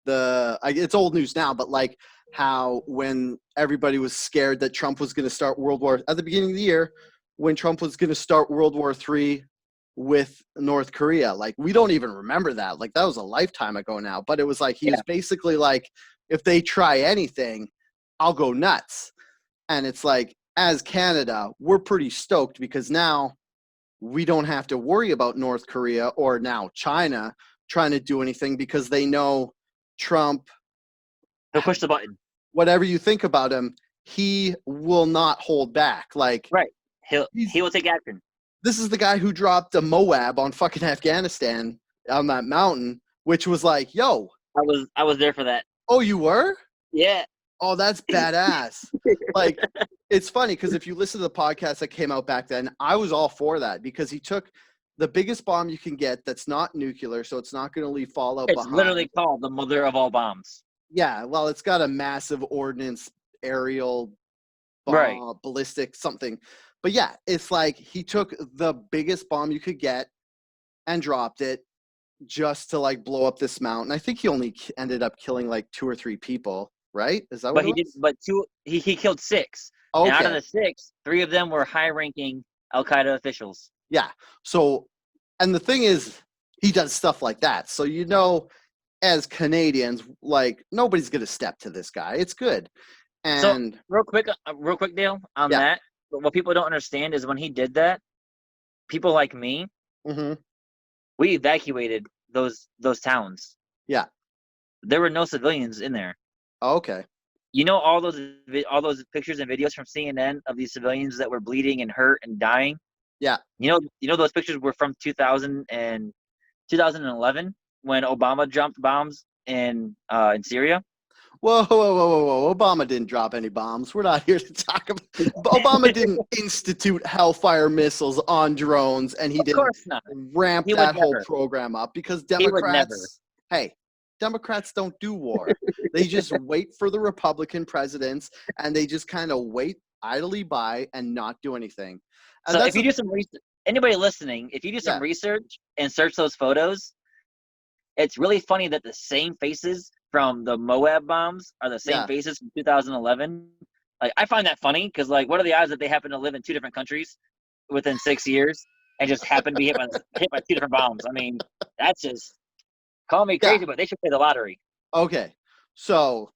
it's old news now, but like how when everybody was scared that Trump was going to start World War at the beginning of the year, when Trump was going to start World War III with North Korea, like we don't even remember that. Like that was a lifetime ago now, but it was like he was basically like, if they try anything, I'll go nuts. And it's like, as Canada, we're pretty stoked because now we don't have to worry about North Korea or now China trying to do anything because they know Trump. He'll push the button. Whatever you think about him, he will not hold back. Like he will take action. This is the guy who dropped a Moab on fucking Afghanistan on that mountain, which was like, yo. I was there for that. Oh, you were? Yeah. Oh, that's badass. Like, it's funny because if you listen to the podcast that came out back then, I was all for that because he took the biggest bomb you can get that's not nuclear, so it's not going to leave fallout behind. It's literally called the mother of all bombs. Yeah, well, it's got a massive ordnance, aerial, bomb, ballistic, something. But yeah, it's like he took the biggest bomb you could get and dropped it just to like blow up this mountain. I think he only ended up killing like 2 or 3 people. Right? Is that what he did? But he killed 6. Okay. And out of the 6, 3 of them were high-ranking Al Qaeda officials. Yeah. So, and the thing is, he does stuff like that. So as Canadians, like nobody's gonna step to this guy. It's good. And so, real quick, Dale, on that. But what people don't understand is when he did that, people like me, we evacuated those towns. Yeah. There were no civilians in there. Oh, okay. You know all those pictures and videos from CNN of these civilians that were bleeding and hurt and dying? Yeah. You know those pictures were from 2011 when Obama dropped bombs in Syria? Whoa. Obama didn't drop any bombs. We're not here to talk about Obama didn't institute Hellfire missiles on drones, and he didn't ramp that whole program up because Democrats Democrats don't do war. They just wait for the Republican presidents, and they just kind of wait idly by and not do anything. And so if you do some research, anybody listening, if you do some research and search those photos, it's really funny that the same faces from the Moab bombs are the same faces from 2011. Like, I find that funny because, like, what are the odds that they happen to live in 2 different countries within 6 years and just happen to be hit by 2 different bombs? I mean, that's just... Call me crazy, but they should play the lottery. Okay, so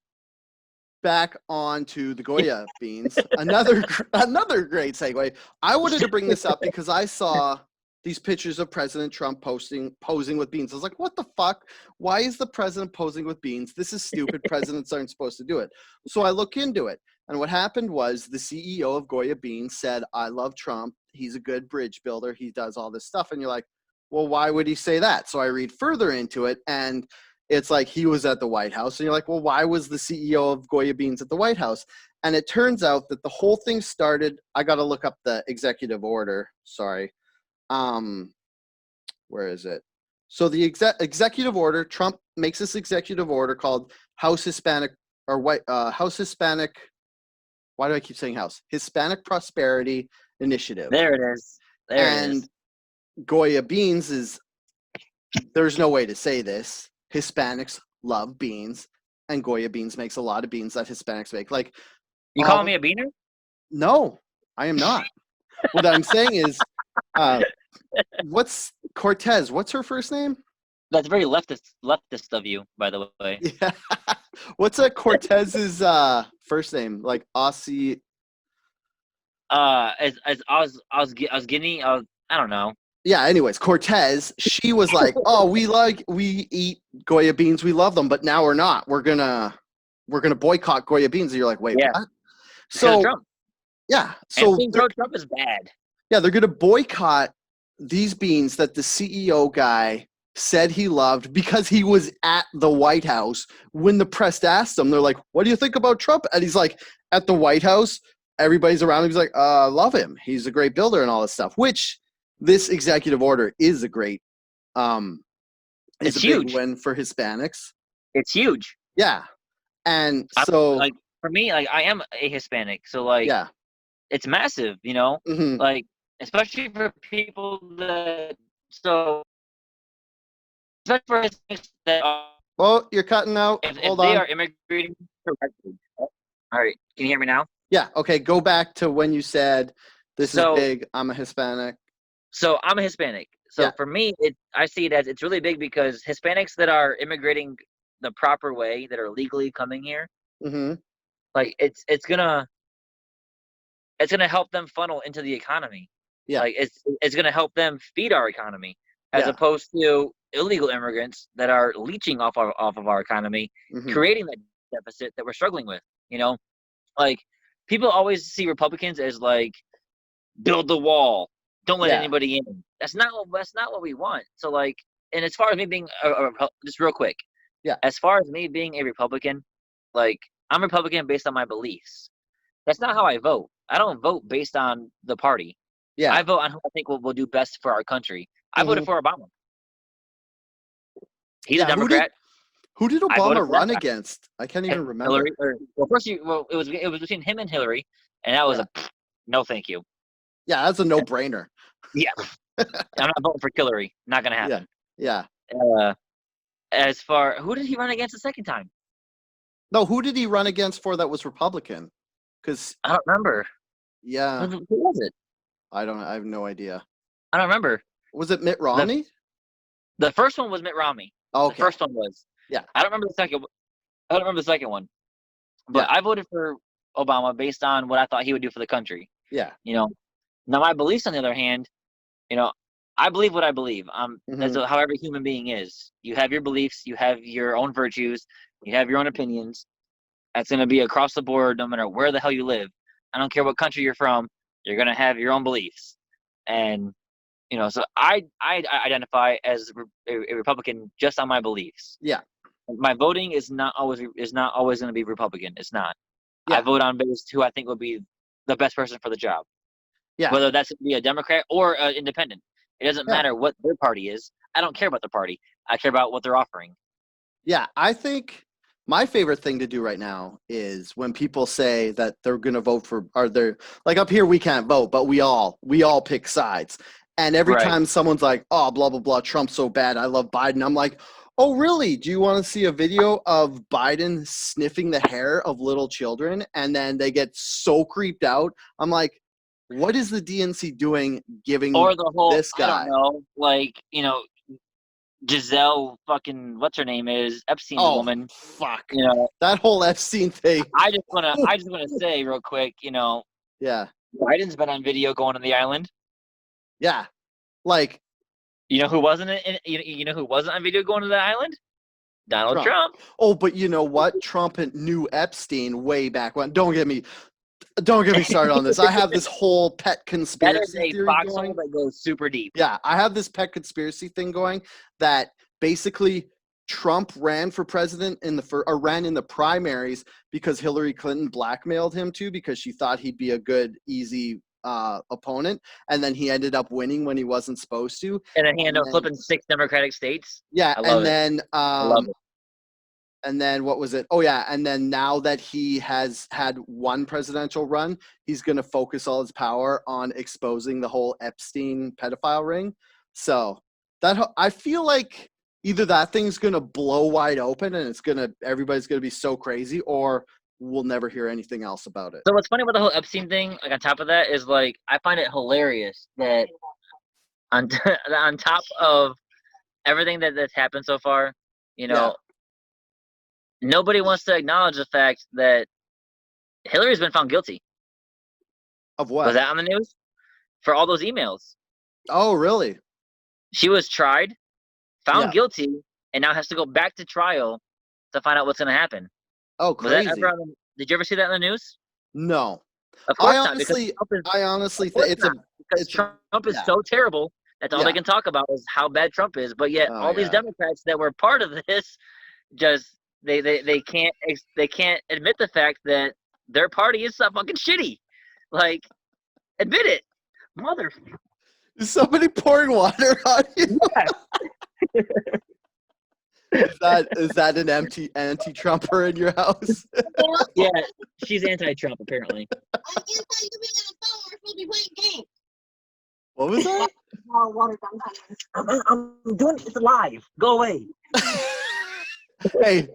back on to the Goya beans. Another great segue. I wanted to bring this up because I saw these pictures of President Trump posing with beans. I was like, what the fuck? Why is the president posing with beans? This is stupid. Presidents aren't supposed to do it. So I look into it. And what happened was the CEO of Goya Beans said, I love Trump. He's a good bridge builder. He does all this stuff. And you're like, well, why would he say that? So I read further into it, and it's like he was at the White House. And you're like, well, why was the CEO of Goya Beans at the White House? And it turns out that the whole thing started, I got to look up the executive order. Sorry. Where is it? So the executive order, Trump makes this executive order called House Hispanic Hispanic. Why do I keep saying House? Hispanic Prosperity Initiative. There it is. There it is. Goya Beans there's no way to say this. Hispanics love beans, and Goya Beans makes a lot of beans that Hispanics make. Like, you calling me a beaner? No, I am not. What I'm saying is, what's Cortez? What's her first name? That's very leftist of you, by the way. Yeah. What's Cortez's first name? Like Aussie. as I was getting, I don't know. Yeah, anyways, Cortez, she was like, "Oh, we eat Goya beans, we love them, but now we're not. We're gonna boycott Goya beans." And you're like, "Wait, Yeah, what?" because of So Trump. yeah, so Anything pro-Trump is bad. yeah, they're gonna boycott these beans that the CEO guy said he loved because he was at the White House when the press asked him. They're like, "What do you think about Trump?" And he's like, "At the White House, everybody's around him. He's like, love him. He's a great builder and all this stuff." Which this executive order is a great, is It's a big huge. win for Hispanics. It's huge. Yeah, and so like for me, like I am a Hispanic, so like yeah, it's massive, you know, hmm like especially for people that especially for Hispanics that are, well, you're cutting out. if Hold they on. are immigrating correctly. All right, can you hear me now? Yeah, okay. Go back to when you said this is So big. I'm a Hispanic. so I'm a Hispanic. Yeah. So for me, I see it as it's really big because Hispanics that are immigrating the proper way, that are legally coming here, hmm like it's gonna help them funnel into the economy. Yeah. Like it's gonna help them feed our economy, as Yeah. opposed to illegal immigrants that are leeching off of our economy, hmm creating that deficit that we're struggling with. You know, like people always see Republicans as like build the wall, don't let Yeah. anybody in. That's not what we want. So like, and as far as me being just real quick, Yeah. as far as me being a Republican, like I'm Republican based on my beliefs. That's not how I vote. I don't vote based on the party. I Yeah. vote on who I think will do best for our country. I hmm voted for Obama. He's a Yeah. Democrat. Who did I voted Obama for that run guy. against? I can't even remember. Hillary. Well, first, it was between him and Hillary, and that was Yeah. a no, thank you. Yeah, that's a no-brainer. Yeah, I'm not voting for Hillary. Not gonna Yeah. happen. Yeah. Uh, as far who did he run against the second time? No, who did he run against for that was Republican? Because I don't remember. yeah, Who was it? I have no idea. I don't remember. Was it Mitt The Romney? the first one was Mitt Romney. The Okay. first one was. Yeah. I don't remember the second. I don't remember the second one. But Yeah. I voted for Obama based on what I thought he would do for the country. Yeah. You know, now my beliefs, on the other hand, you know, I believe what I believe. That's hmm how every human being is. You have your beliefs, you have your own virtues, you have your own opinions. That's going to be across the board, no matter where the hell you live. I don't care what country you're from. You're going to have your own beliefs, and so I identify as a Republican just on my beliefs. Yeah. My voting is not always going to be Republican. It's not. I Yeah. vote on based who I think would be the best person for the job, Yeah. whether that's going to be a Democrat or an independent. It doesn't Yeah. matter what their party is. I don't care about their party. I care about what they're offering. Yeah. I think my favorite thing to do right now is when people say that they're going to vote for, or they're like up here, we can't vote, but we all pick sides. And every Right. time someone's like, oh, blah, blah, blah, Trump's so bad, I love Biden. I'm like, oh, really? Do you want to see a video of Biden sniffing the hair of little children? And then they get so creeped out. I'm like, what is the DNC doing giving Or the whole, this I don't guy? know, like, Giselle fucking, what's her name is, Epstein, the Oh, woman. fuck. You know, That whole Epstein thing. I just wanna say real quick, Yeah. Biden's been on video going to the island. Yeah. Like, You know who wasn't you know who wasn't on video going to the island? Donald Trump. Oh, but you know what? Trump knew Epstein way back when. Don't get me started on this. I have this whole pet That is conspiracy a theory foxhole going. that goes super deep. Yeah, I have this pet conspiracy thing going that basically Trump ran for president ran in the primaries because Hillary Clinton blackmailed him to because she thought he'd be a good, easy opponent, and then he ended up winning when he wasn't supposed to. And then he ended up then, flipping 6 Democratic states. yeah, I love it. I love it. and then what was it? Oh yeah, and then now that he has had one presidential run, he's going to focus all his power on exposing the whole Epstein pedophile ring. So I feel like either that thing's going to blow wide open and everybody's going to be so crazy, or we'll never hear anything else about it. So what's funny about the whole Epstein thing, like on top of that, is like I find it hilarious that on on top of everything that's happened so far, Yeah. nobody wants to acknowledge the fact that Hillary's been found guilty. Of what? Was that on the news? For all those emails. Oh, really? She was tried, found Yeah. guilty, and now has to go back to trial to find out what's going to happen. Oh, Was that crazy. ever did you ever see that in the news? No. Of course I not. honestly Of think course it's not, because it's a, Trump is yeah. so terrible. That's all they Yeah. can talk about is how bad Trump is. But yet, Oh, all these yeah. Democrats that were part of this just they can't admit the fact that their party is so fucking shitty. Like, admit it, mother. Is somebody pouring water on you? Yeah. Is that an anti-Trumper in your house? Yeah, she's anti-Trump apparently. I can't tell you being on the phone. We're supposed to be playing games. What was that? Water sometimes. I'm doing it live. Go away. Hey,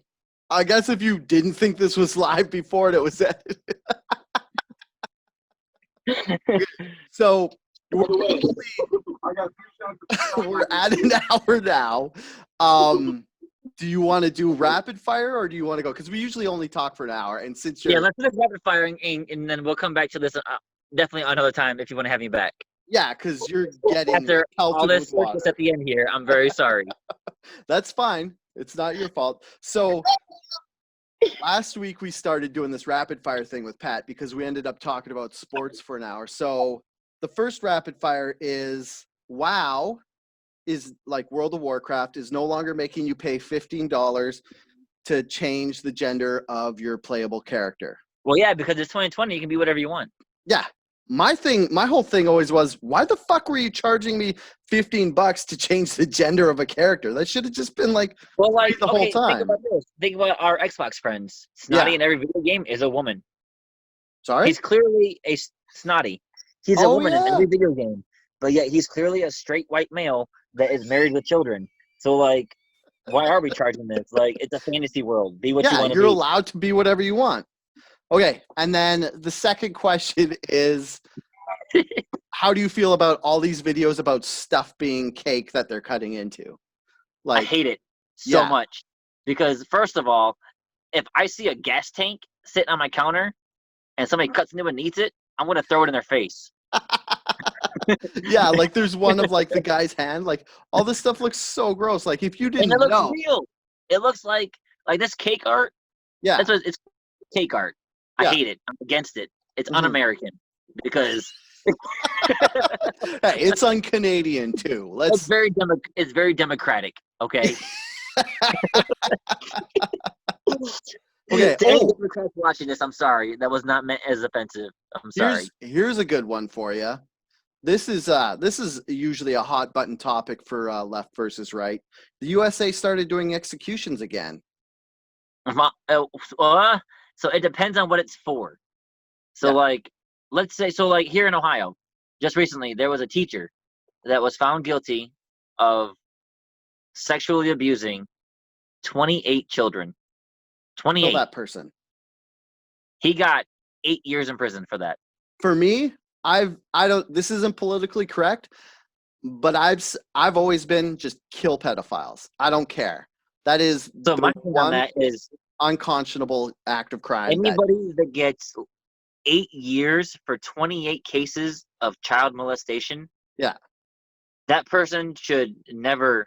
I guess if you didn't think this was live before it was edited. So we're at an hour now. Do you want to do rapid fire or do you want to go? Because we usually only talk for an hour. And since you're let's do this rapid fire and then we'll come back to this definitely another time if you want to have me back. Yeah, because you're getting after all this with water. at the end here. I'm very sorry. That's fine. It's not your fault. So last week we started doing this rapid fire thing with Pat because we ended up talking about sports for an hour. So the first rapid fire is WoW is like World of Warcraft is no longer making you pay $15 to change the gender of your playable character. Well, yeah, because it's 2020, you can be whatever you want. Yeah. My whole thing always was, why the fuck were you charging me $15 to change the gender of a character? That should have just been like, well, like the whole time. Think about this. Think about our Xbox friends. Snotty in every video game is a woman. Sorry? He's clearly a Snotty. He's a woman in every video game. But yet he's clearly a straight white male that is married with children. So, like, why are we charging this? Like, it's a fantasy world. Be what you want to be. You're allowed to be whatever you want. Okay, and then the second question is, how do you feel about all these videos about stuff being cake that they're cutting into? Like, I hate it so much. Because, first of all, if I see a gas tank sitting on my counter and somebody cuts into it and eats it, I'm going to throw it in their face. Yeah, like there's one of like the guy's hand. Like all this stuff looks so gross. Like if you didn't and it looks know, real. It looks like this cake art. Yeah, that's what it's cake art. I hate it. I'm against it. It's un-American because hey, it's un-Canadian too. It's very democratic. Okay. Okay. To any Democrats watching this, I'm sorry. That was not meant as offensive. I'm sorry. Here's a good one for you. This is usually a hot button topic for left versus right. The USA started doing executions again. So it depends on what it's for. So like, let's say, like here in Ohio, just recently there was a teacher that was found guilty of sexually abusing 28 children. 28. Kill that person. He got 8 years in prison for that. For me, this isn't politically correct, but I've always been just kill pedophiles. I don't care. That is so my thing on that is unconscionable act of crime. Anybody that gets 8 years for 28 cases of child molestation, that person should never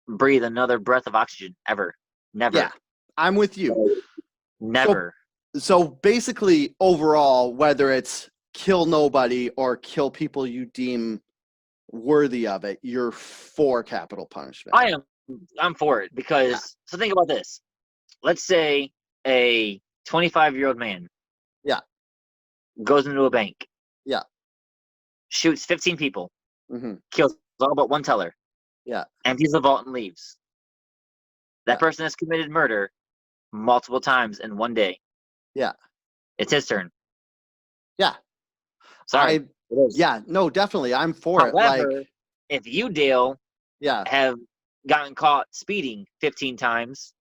breathe another breath of oxygen ever. Never. Yeah, I'm with you. Never. So basically, overall, whether it's kill nobody or kill people you deem worthy of it, you're for capital punishment. I'm for it because so think about this. Let's say a 25-year-old man goes into a bank, shoots 15 people, kills all but one teller, empties the vault and leaves. That person has committed murder multiple times in one day. Yeah. It's his turn. Yeah. Sorry. No, definitely. I'm for it. However, like, if you, Dale, have gotten caught speeding 15 times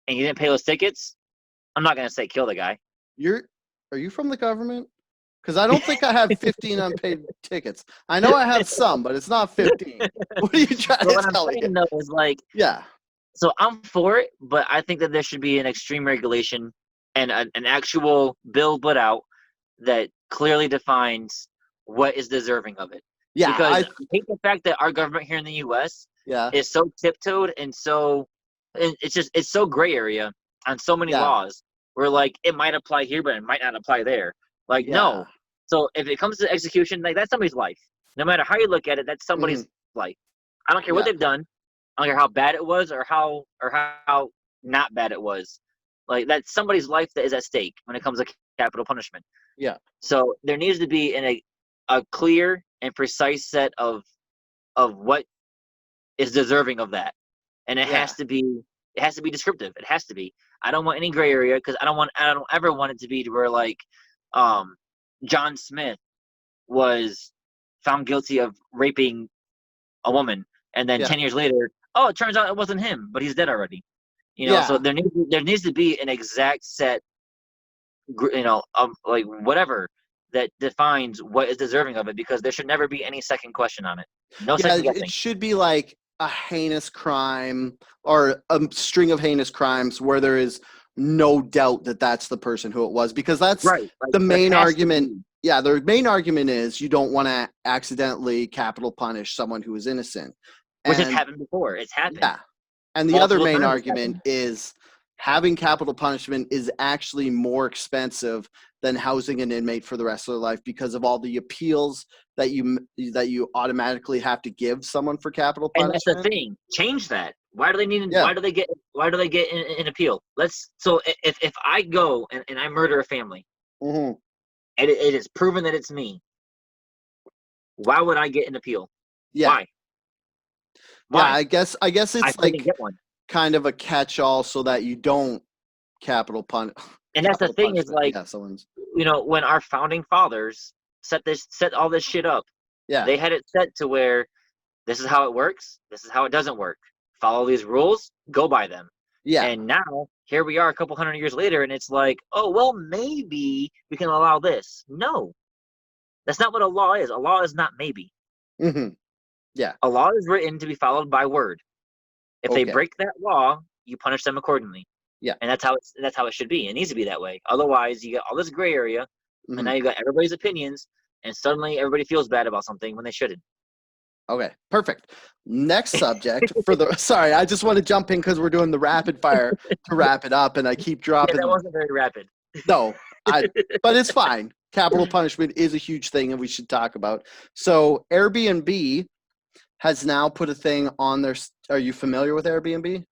and you didn't pay those tickets, I'm not going to say kill the guy. Are you from the government? Because I don't think I have 15 unpaid tickets. I know I have some, but it's not 15. What are you trying to tell me? Though, is like, so I'm for it, but I think that there should be an extreme regulation and an actual bill put out that clearly defines what is deserving of it. Yeah, Because I hate the fact that our government here in the U.S. is so tiptoed and it's so gray area on so many laws where like it might apply here but it might not apply there. Like no. So if it comes to execution, like that's somebody's life. No matter how you look at it, that's somebody's life. I don't care what they've done. I don't care how bad it was or how not bad it was. Like that's somebody's life that is at stake when it comes to capital punishment. Yeah. So there needs to be a clear and precise set of what is deserving of that, and it has to be descriptive. It has to be. I don't want any gray area because I don't ever want it to be to where like John Smith was found guilty of raping a woman, and then 10 years later, oh, it turns out it wasn't him, but he's dead already. So there needs to be an exact set, like whatever that defines what is deserving of it, because there should never be any second question on it. No second guessing. It should be like a heinous crime or a string of heinous crimes where there is no doubt that that's the person who it was, because that's right. Like, the main argument. Yeah, the main argument is you don't want to accidentally capital punish someone who is innocent. Which has happened before. It's happened. Yeah. And the other main argument is having capital punishment is actually more expensive than housing an inmate for the rest of their life because of all the appeals that you automatically have to give someone for capital punishment. And that's the thing. Change that. Why do they need? Why do they get an appeal? So if I go and I murder a family, and it is proven that it's me, why would I get an appeal? Yeah. Why? Yeah, I guess it's like get one. Kind of a catch-all so that you don't capital punish. And that's the thing is like, when our founding fathers set all this shit up, they had it set to where this is how it works, this is how it doesn't work. Follow these rules, go by them. Yeah. And now here we are a couple hundred years later, and it's like, oh well, maybe we can allow this. No, that's not what a law is. A law is not maybe. Yeah. A law is written to be followed by word. If they break that law, you punish them accordingly. Yeah. And that's how it should be. It needs to be that way. Otherwise, you get all this gray area, and now you got everybody's opinions, and suddenly everybody feels bad about something when they shouldn't. Okay, perfect. Next subject sorry, I just want to jump in because we're doing the rapid fire to wrap it up, and I keep dropping. Yeah, that wasn't very rapid. No, but it's fine. Capital punishment is a huge thing, and we should talk about. So Airbnb has now put a thing on their. Are you familiar with Airbnb?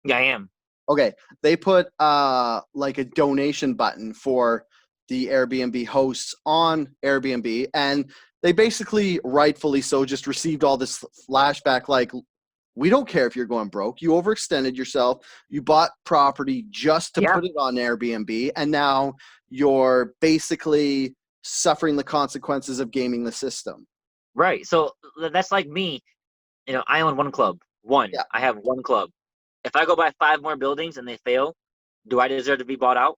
Yeah, I am. Okay, they put like a donation button for the Airbnb hosts on Airbnb, and they basically, rightfully so, just received all this flashback like, we don't care if you're going broke. You overextended yourself. You bought property just to put it on Airbnb, and now you're basically suffering the consequences of gaming the system. Right. So that's like me. I own one club. Yeah. I have one club. If I go buy 5 more buildings and they fail, do I deserve to be bought out?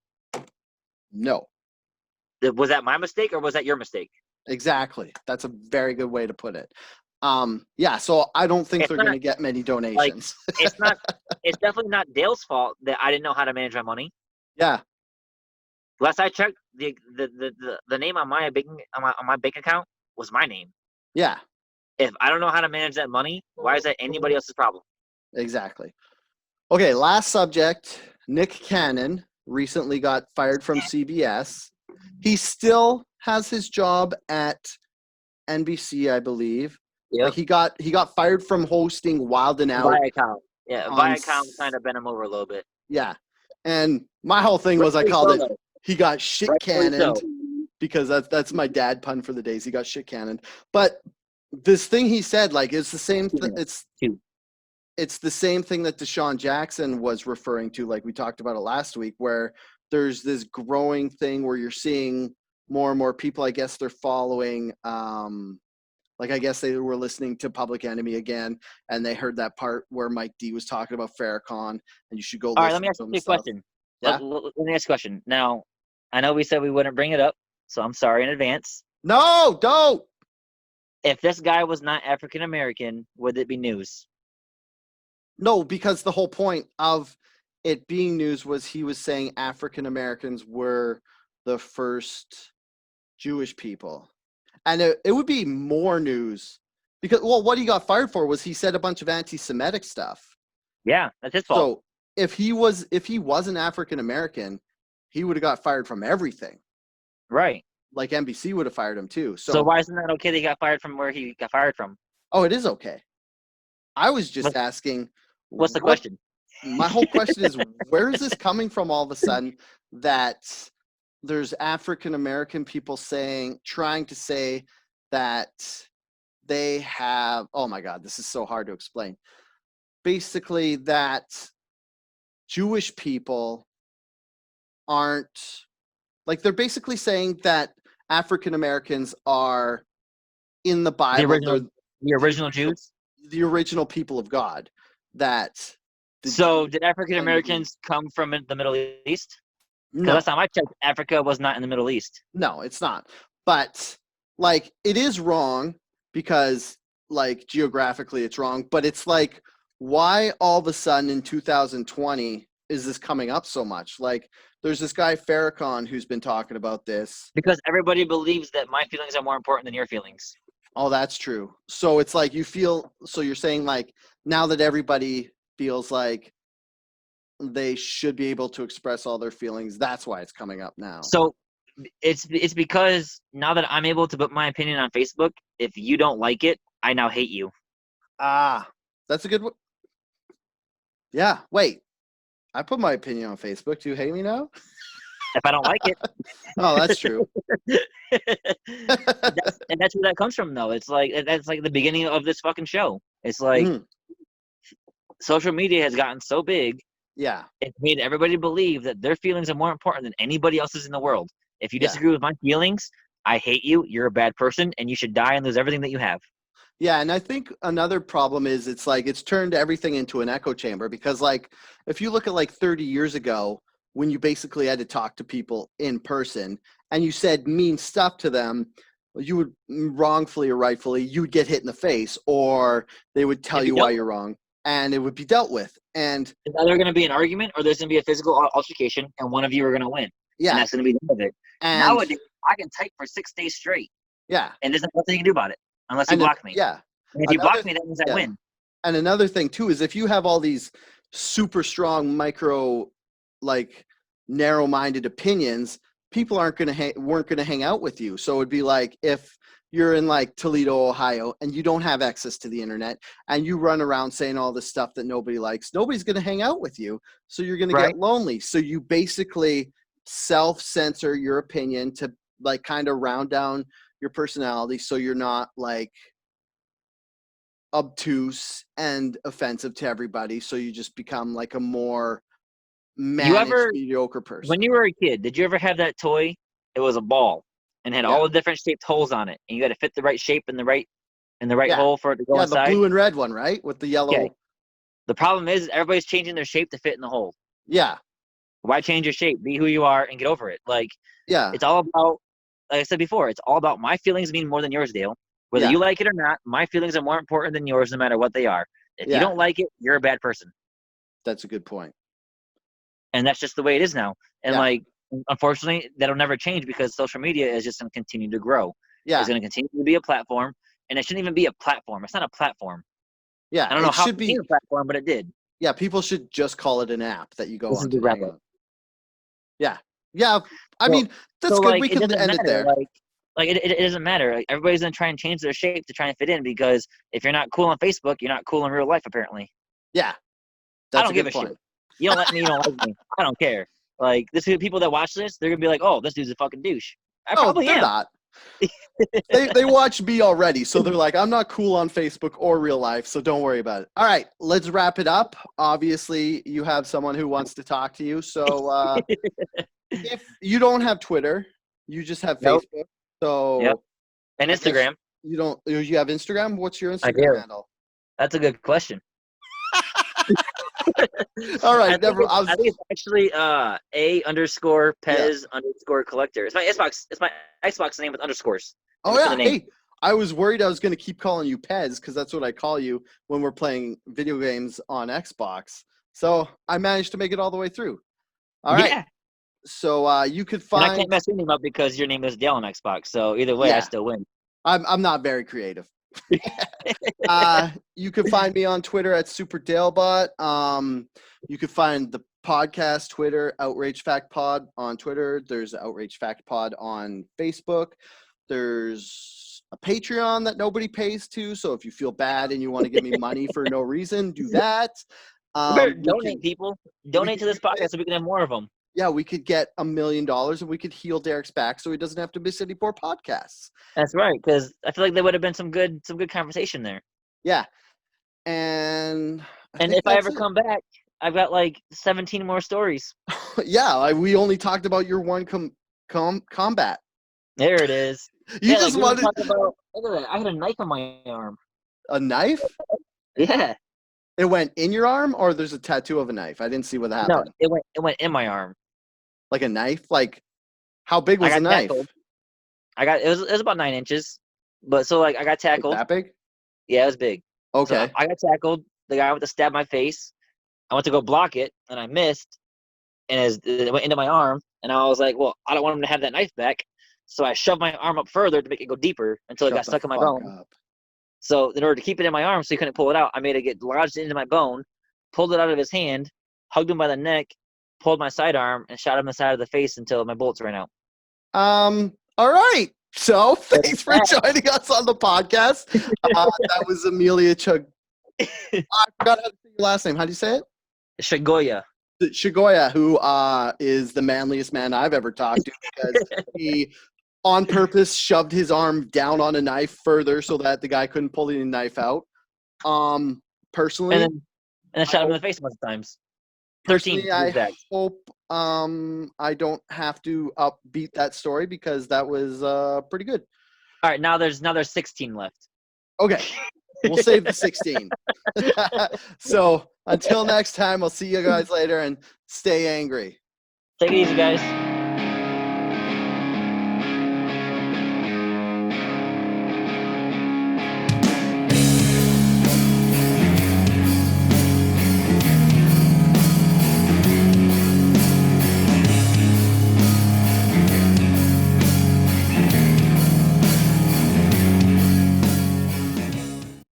No. Was that my mistake or was that your mistake? Exactly. That's a very good way to put it. Yeah, so I don't think they're going to get many donations. Like, it's definitely not Dale's fault that I didn't know how to manage my money. Yeah. Last I checked, the name on my bank account was my name. Yeah. If I don't know how to manage that money, why is that anybody else's problem? Exactly. Okay, last subject. Nick Cannon recently got fired from CBS. He still has his job at NBC, I believe. Yeah. Like he got fired from hosting Wild 'N Out. Viacom. Yeah, Viacom kind of bent him over a little bit. Yeah. And my whole thing was I called it he got shit cannoned because that's my dad pun for the days. He got shit cannoned. But this thing he said, like, it's the same it's the same thing that Deshaun Jackson was referring to, like we talked about it last week, where there's this growing thing where you're seeing more and more people, I guess they're following, like I guess they were listening to Public Enemy again, and they heard that part where Mike D was talking about Farrakhan, and you should go listen to him. All right, let me ask you a question. Yeah? Let me ask a question. Now, I know we said we wouldn't bring it up, so I'm sorry in advance. No, don't! If this guy was not African-American, would it be news? No, because the whole point of it being news was he was saying African Americans were the first Jewish people. And it would be more news because, well, what he got fired for was he said a bunch of anti-Semitic stuff. Yeah, that's his fault. So if he wasn't African American, he would have got fired from everything. Right. Like NBC would have fired him too. So why isn't that okay that he got fired from where he got fired from? Oh, it is okay. I was just asking. What's the question? My whole question is, where is this coming from all of a sudden that there's African American people trying to say that they have, oh my God, this is so hard to explain. Basically, that Jewish people aren't, like, they're basically saying that African Americans are in the Bible. The original Jews? The original people of God. So did African Americans come from the Middle East? No. Last time I checked, Africa was not in the Middle East. No, it's not. But, like, it is wrong because, like, geographically it's wrong. But it's like, why all of a sudden in 2020 is this coming up so much? Like, there's this guy Farrakhan who's been talking about this. Because everybody believes that my feelings are more important than your feelings. Oh, that's true. So it's like so you're saying, like, now that everybody feels like they should be able to express all their feelings, that's why it's coming up now. So it's because now that I'm able to put my opinion on Facebook, if you don't like it, I now hate you. Ah, that's a good one. Yeah, wait. I put my opinion on Facebook. Do you hate me now? If I don't like it. Oh, that's true. and that's where that comes from, though. It's like that's like the beginning of this fucking show. It's like social media has gotten so big. Yeah. It's made everybody believe that their feelings are more important than anybody else's in the world. If you disagree with my feelings, I hate you. You're a bad person, and you should die and lose everything that you have. Yeah, and I think another problem is it's like it's turned everything into an echo chamber because, like, if you look at like 30 years ago when you basically had to talk to people in person and you said mean stuff to them, you would wrongfully or rightfully, you would get hit in the face or they would tell you why you're wrong and it would be dealt with. And it's either going to be an argument or there's going to be a physical altercation and one of you are going to win. Yeah. And that's going to be the end of it. And nowadays, I can type for 6 days straight. Yeah. And there's nothing you can do about it unless you block me. Yeah. And if you block me, that means I win. And another thing too is if you have all these super strong like narrow-minded opinions, people weren't going to hang out with you. So it'd be like if you're in like Toledo, Ohio, and you don't have access to the internet, and you run around saying all this stuff that nobody likes, nobody's going to hang out with you. So you're going to get lonely. So you basically self-censor your opinion to like kind of round down your personality, so you're not like obtuse and offensive to everybody. So you just become like a more mediocre person. When you were a kid, did you ever have that toy? It was a ball and had all the different shaped holes on it, and you got to fit the right shape in the right hole for it to go inside. The blue and red one, right? With the yellow. Okay. The problem is everybody's changing their shape to fit in the hole. Yeah. Why change your shape? Be who you are and get over it. Like, it's all about, like I said before, it's all about my feelings mean more than yours, Dale. Whether you like it or not, my feelings are more important than yours, no matter what they are. If you don't like it, you're a bad person. That's a good point. And that's just the way it is now. And like, unfortunately, that'll never change because social media is just going to continue to grow. Yeah. It's going to continue to be a platform, and it shouldn't even be a platform. It's not a platform. Yeah. I don't know how it became a platform, but it did. Yeah. People should just call it an app that you go on to. Yeah. Yeah. I mean, that's good. We can end it there. Like it doesn't matter. Like, everybody's going to try and change their shape to try and fit in because if you're not cool on Facebook, you're not cool in real life, apparently. Yeah. I don't give a shit. You don't like me, you don't like me. I don't care. Like, people that watch this, they're going to be like, oh, this dude's a fucking douche. I probably am. Not. they watch me already, so they're like, I'm not cool on Facebook or real life, so don't worry about it. All right, let's wrap it up. Obviously, you have someone who wants to talk to you, so if you don't have Twitter, you just have Facebook. So and Instagram. You don't? You have Instagram? What's your Instagram handle? That's a good question. All right, I think it's actually A_Pez_collector. It's my Xbox. It's my Xbox name with underscores. Oh yeah. Hey, I was worried I was going to keep calling you Pez because that's what I call you when we're playing video games on Xbox. So I managed to make it all the way through. All right. So you could And I find. can't mess your name up because your name is Dale on Xbox. So either way, I Yeah. still win. I'm not very creative. You can find me on Twitter at SuperDalebot. You can find the podcast Twitter, Outrage Fact Pod on Twitter. There's Outrage Fact Pod on Facebook. There's a Patreon that nobody pays to. So if you feel bad and you want to give me money for no reason, do that. Donate, people. Donate to this podcast so we can have more of them. Yeah, we could get $1 million and we could heal Derek's back so he doesn't have to miss any more podcasts. That's right, because I feel like there would have been some good conversation there. Yeah. And if I ever come back, I've got like 17 more stories. Yeah, we only talked about your one combat. There it is. You just wanted to talk about. Look at that! I had a knife on my arm. A knife? Yeah. It went in your arm, or there's a tattoo of a knife? I didn't see what happened. No, it went in my arm. Like a knife? Like how big was the knife? Tackled. It was about 9 inches, but so like I got tackled. Like that big? Yeah, it was big. Okay. So I got tackled. The guy went to stab my face. I went to go block it, and I missed, and it went into my arm. And I was like, well, I don't want him to have that knife back. So I shoved my arm up further to make it go deeper until it got stuck in my bone. Up. So in order to keep it in my arm so he couldn't pull it out, I made it get lodged into my bone, pulled it out of his hand, hugged him by the neck, pulled my sidearm, and shot him in the side of the face until my bullets ran out. All right. So thanks for joining us on the podcast. That was Emilio Chagolla. I forgot how to say your last name. How do you say it? Chagolla. Chagolla, who is the manliest man I've ever talked to, because he on purpose shoved his arm down on a knife further so that the guy couldn't pull the knife out. Personally, and then shot him in the face a bunch of times. 13. I hope I don't have to upbeat that story because that was pretty good. All right, now there's 16 left. Okay, we'll save the 16. So until next time, I'll see you guys later and stay angry. Take it easy, guys.